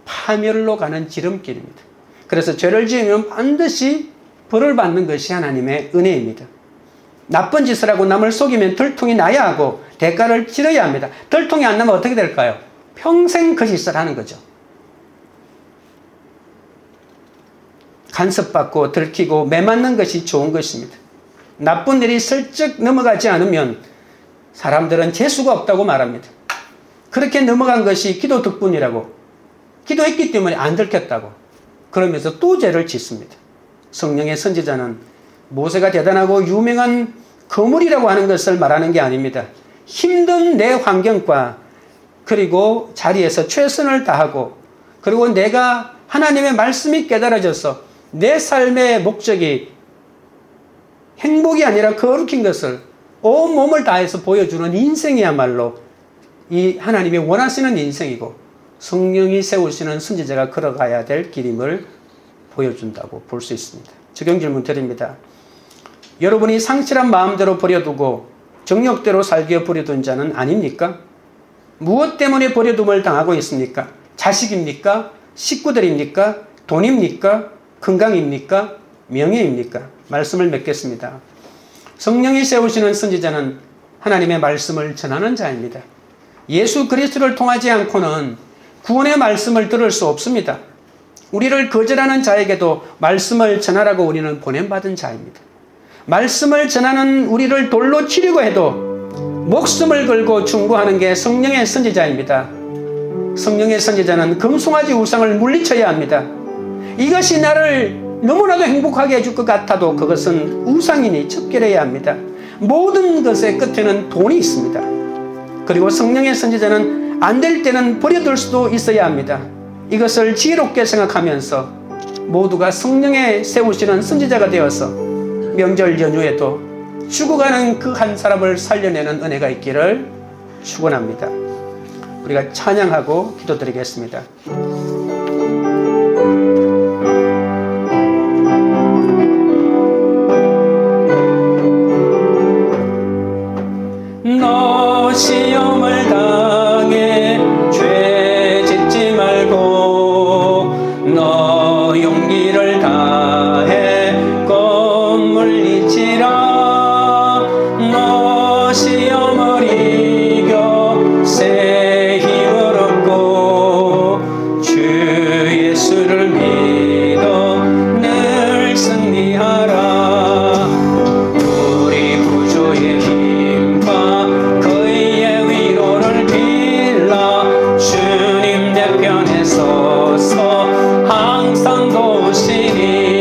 파멸로 가는 지름길입니다. 그래서 죄를 지으면 반드시 벌을 받는 것이 하나님의 은혜입니다. 나쁜 짓을 하고 남을 속이면 들통이 나야 하고 대가를 치러야 합니다. 들통이 안 나면 어떻게 될까요? 평생 그 짓을 하는 거죠. 간섭받고 들키고 매맞는 것이 좋은 것입니다. 나쁜 일이 슬쩍 넘어가지 않으면 사람들은 재수가 없다고 말합니다. 그렇게 넘어간 것이 기도 덕분이라고 기도했기 때문에 안 들켰다고 그러면서 또 죄를 짓습니다. 성령의 선지자는 모세가 대단하고 유명한 거물이라고 하는 것을 말하는 게 아닙니다. 힘든 내 환경과 그리고 자리에서 최선을 다하고 그리고 내가 하나님의 말씀이 깨달아져서 내 삶의 목적이 행복이 아니라 거룩한 것을 온 몸을 다해서 보여주는 인생이야말로 이 하나님이 원하시는 인생이고 성령이 세우시는 선지자가 걸어가야 될 길임을 보여준다고 볼 수 있습니다. 적용 질문 드립니다. 여러분이 상실한 마음대로 버려두고 정욕대로 살기에 버려둔 자는 아닙니까? 무엇 때문에 버려둠을 당하고 있습니까? 자식입니까? 식구들입니까? 돈입니까? 건강입니까? 명예입니까? 말씀을 맺겠습니다. 성령이 세우시는 선지자는 하나님의 말씀을 전하는 자입니다. 예수 그리스도를 통하지 않고는 구원의 말씀을 들을 수 없습니다. 우리를 거절하는 자에게도 말씀을 전하라고 우리는 보냄받은 자입니다. 말씀을 전하는 우리를 돌로 치려고 해도 목숨을 걸고 충고하는 게 성령의 선지자입니다. 성령의 선지자는 금송아지 우상을 물리쳐야 합니다. 이것이 나를 너무나도 행복하게 해줄 것 같아도 그것은 우상이니 척결해야 합니다. 모든 것의 끝에는 돈이 있습니다. 그리고 성령의 선지자는 안 될 때는 버려둘 수도 있어야 합니다. 이것을 지혜롭게 생각하면서 모두가 성령의 세우시는 선지자가 되어서 명절 연휴에도 죽어가는 그 한 사람을 살려내는 은혜가 있기를 축원합니다. 우리가 찬양하고 기도드리겠습니다. 너 시험을 당해 죄 짓지 말고 너 용기를 다해 꼭 물리치라. 너 시험을 이겨 새 힘을 얻고 주 예수를 믿어 늘 승리하라. 우리 구주의 힘과 그의 위로를 빌라. 주님 내 편에 서서 항상 도우시니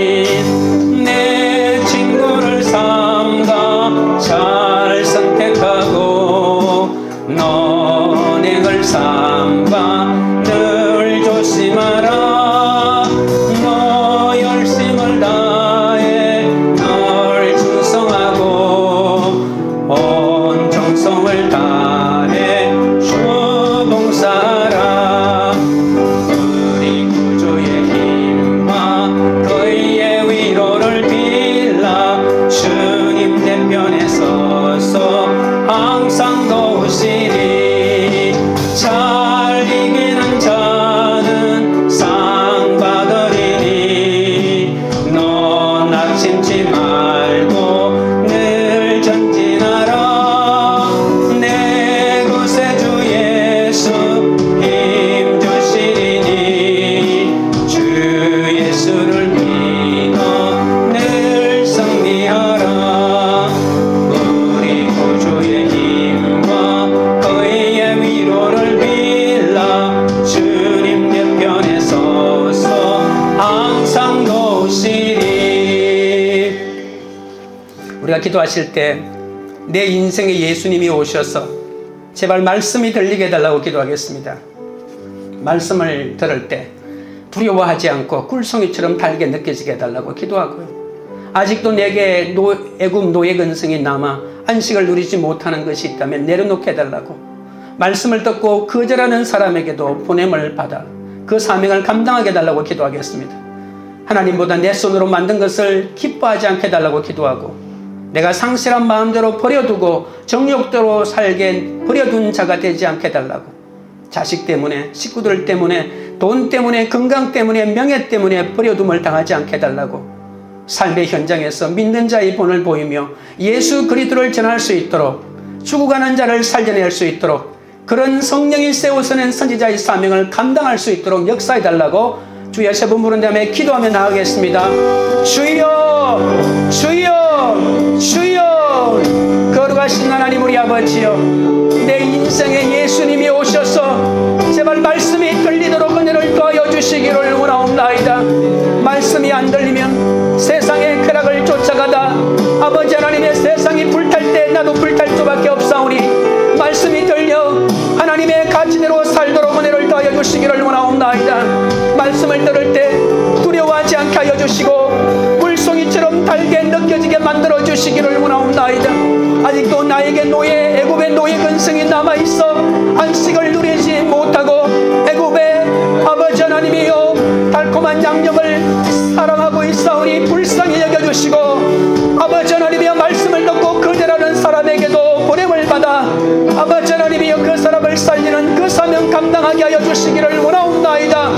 예수를 믿어 늘 승리하라. 우리 구주의 힘과 그의 위로를 빌라. 주님 내 편에 서서 항상 도우시리. 우리가 기도하실 때 내 인생에 예수님이 오셔서 제발 말씀이 들리게 해달라고 기도하겠습니다. 말씀을 들을 때 두려워하지 않고 꿀송이처럼 달게 느껴지게 해달라고 기도하고요. 아직도 내게 애굽 노예 근성이 남아 안식을 누리지 못하는 것이 있다면 내려놓게 해달라고, 말씀을 듣고 거절하는 사람에게도 보냄을 받아 그 사명을 감당하게 해달라고 기도하겠습니다. 하나님보다 내 손으로 만든 것을 기뻐하지 않게 해달라고 기도하고, 내가 상실한 마음대로 버려두고 정욕대로 살게 버려둔 자가 되지 않게 해달라고, 자식 때문에, 식구들 때문에, 돈 때문에, 건강 때문에, 명예 때문에 버려둠을 당하지 않게 해달라고, 삶의 현장에서 믿는 자의 본을 보이며 예수 그리스도를 전할 수 있도록, 죽어가는 자를 살려낼 수 있도록, 그런 성령이 세우서낸 선지자의 사명을 감당할 수 있도록 역사해달라고 주여 세 번 부른 다음에 기도하며 나아가겠습니다. 주여, 주여, 주여. 거룩하신 하나님 우리 아버지여, 내 인생에 예수님이 오셔서 제발 말씀이 들리도록 은혜를 더하여 주시기를 원하옵나이다. 말씀이 안 들리면 세상의 쾌락을 쫓아가다 아버지 하나님의 세상이 불탈 때 나도 불탈 수밖에 없사오니, 말씀이 들려 하나님의 가치대로 살도록 은혜를 더하여 주시기를 원하옵나이다. 말씀을 들을 때 두려워하지 않게 하여 주시고 물송이처럼 달게 느껴지게 만들어 주시기를 원하옵나이다. 아직도 나에게 애굽의 노예 근성이 남아있어 안식을 누리지 못하고 애굽의 아버지 하나님이여 달콤한 양념을 사랑하고 있사오니 불쌍히 여겨주시고, 아버지 하나님이여 말씀을 듣고 거절하는 사람에게도 보냄을 받아 아버지 하나님이여 그 사람을 살리는 그 사명 감당하게 하여 주시기를 원하옵나이다.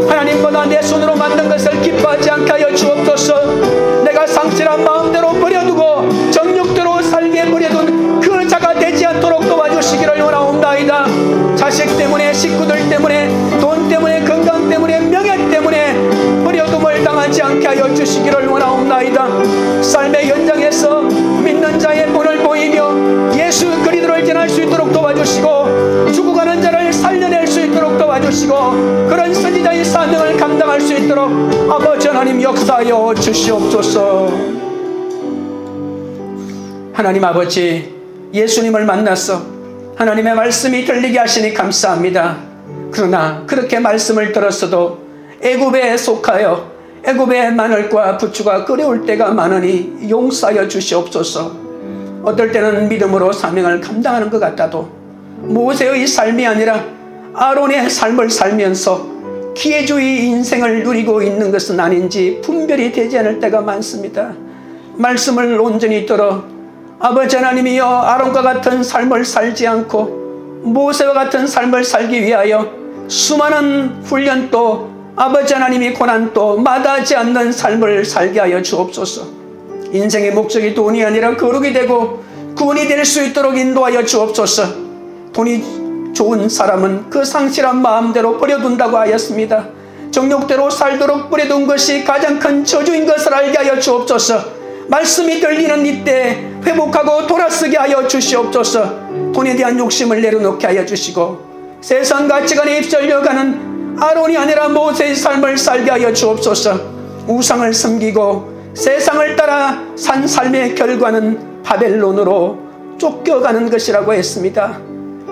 하나님보다 내 손으로 만든 것을 기뻐하지 않게 하여 주옵소서. 내가 상실한 마음대로 버려두고 정욕대로 살게 버려둔 그 자가 되지 않도록 도와주시기를 원하옵나이다. 자식 때문에, 식구들 때문에, 돈 때문에, 건강 때문에, 명예 때문에 버려둠을 당하지 않게 하여 주시기를 원하옵나이다. 삶의 현장에서 믿는 자의 본을 보이며 예수 그리스도를 전할 수 있도록 도와주시고, 죽어가는 자를 살려낼 수 있도록 도와주시고, 그런 선지자의 사명을 감당할 수 있도록 아버지 하나님 역사하여 주시옵소서. 하나님 아버지, 예수님을 만나서 하나님의 말씀이 들리게 하시니 감사합니다. 그러나 그렇게 말씀을 들었어도 애굽에 속하여 애굽의 마늘과 부추가 끓여올 때가 많으니 용서하여 주시옵소서. 어떨 때는 믿음으로 사명을 감당하는 것 같아도 모세의 삶이 아니라 아론의 삶을 살면서 기회주의 인생을 누리고 있는 것은 아닌지 분별이 되지 않을 때가 많습니다. 말씀을 온전히 들어 아버지 하나님이여 아론과 같은 삶을 살지 않고 모세와 같은 삶을 살기 위하여 수많은 훈련도 아버지 하나님이 고난도 마다하지 않는 삶을 살게 하여 주옵소서. 인생의 목적이 돈이 아니라 거룩이 되고 구원이 될 수 있도록 인도하여 주옵소서. 돈이 좋은 사람은 그 상실한 마음대로 버려둔다고 하였습니다. 정욕대로 살도록 버려둔 것이 가장 큰 저주인 것을 알게 하여 주옵소서. 말씀이 들리는 이때 회복하고 돌아서게 하여 주시옵소서. 돈에 대한 욕심을 내려놓게 하여 주시고 세상 가치관에 휩쓸려가는 아론이 아니라 모세의 삶을 살게 하여 주옵소서. 우상을 섬기고 세상을 따라 산 삶의 결과는 바벨론으로 쫓겨가는 것이라고 했습니다.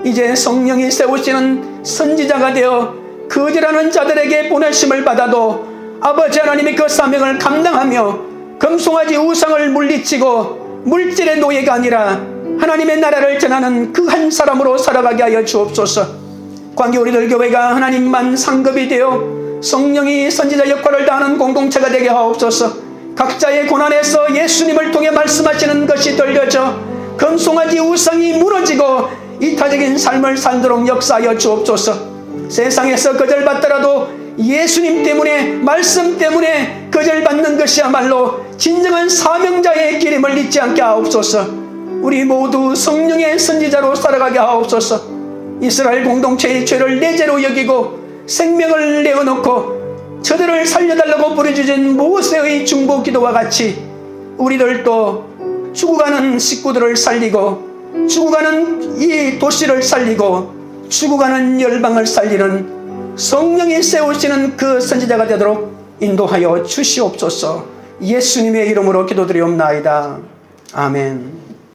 이제 성령이 세우시는 선지자가 되어 거절하는 자들에게 보내심을 받아도 아버지 하나님이 그 사명을 감당하며 금송아지 우상을 물리치고 물질의 노예가 아니라 하나님의 나라를 전하는 그 한 사람으로 살아가게 하여 주옵소서. 광교 우리들 교회가 하나님만 상급이 되어 성령이 선지자 역할을 다하는 공동체가 되게 하옵소서. 각자의 고난에서 예수님을 통해 말씀하시는 것이 들려져 금송아지 우상이 무너지고 이타적인 삶을 살도록 역사하여 주옵소서. 세상에서 거절받더라도 예수님 때문에, 말씀 때문에 거절받는 것이야말로 진정한 사명자의 기림을 잊지 않게 하옵소서. 우리 모두 성령의 선지자로 살아가게 하옵소서. 이스라엘 공동체의 죄를 내재로 여기고 생명을 내어놓고 저들을 살려달라고 부르짖은 모세의 중보 기도와 같이 우리들도 죽어가는 식구들을 살리고 죽어가는 이 도시를 살리고 죽어가는 열방을 살리는 성령이 세우시는 그 선지자가 되도록 인도하여 주시옵소서. 예수님의 이름으로 기도드리옵나이다. 아멘.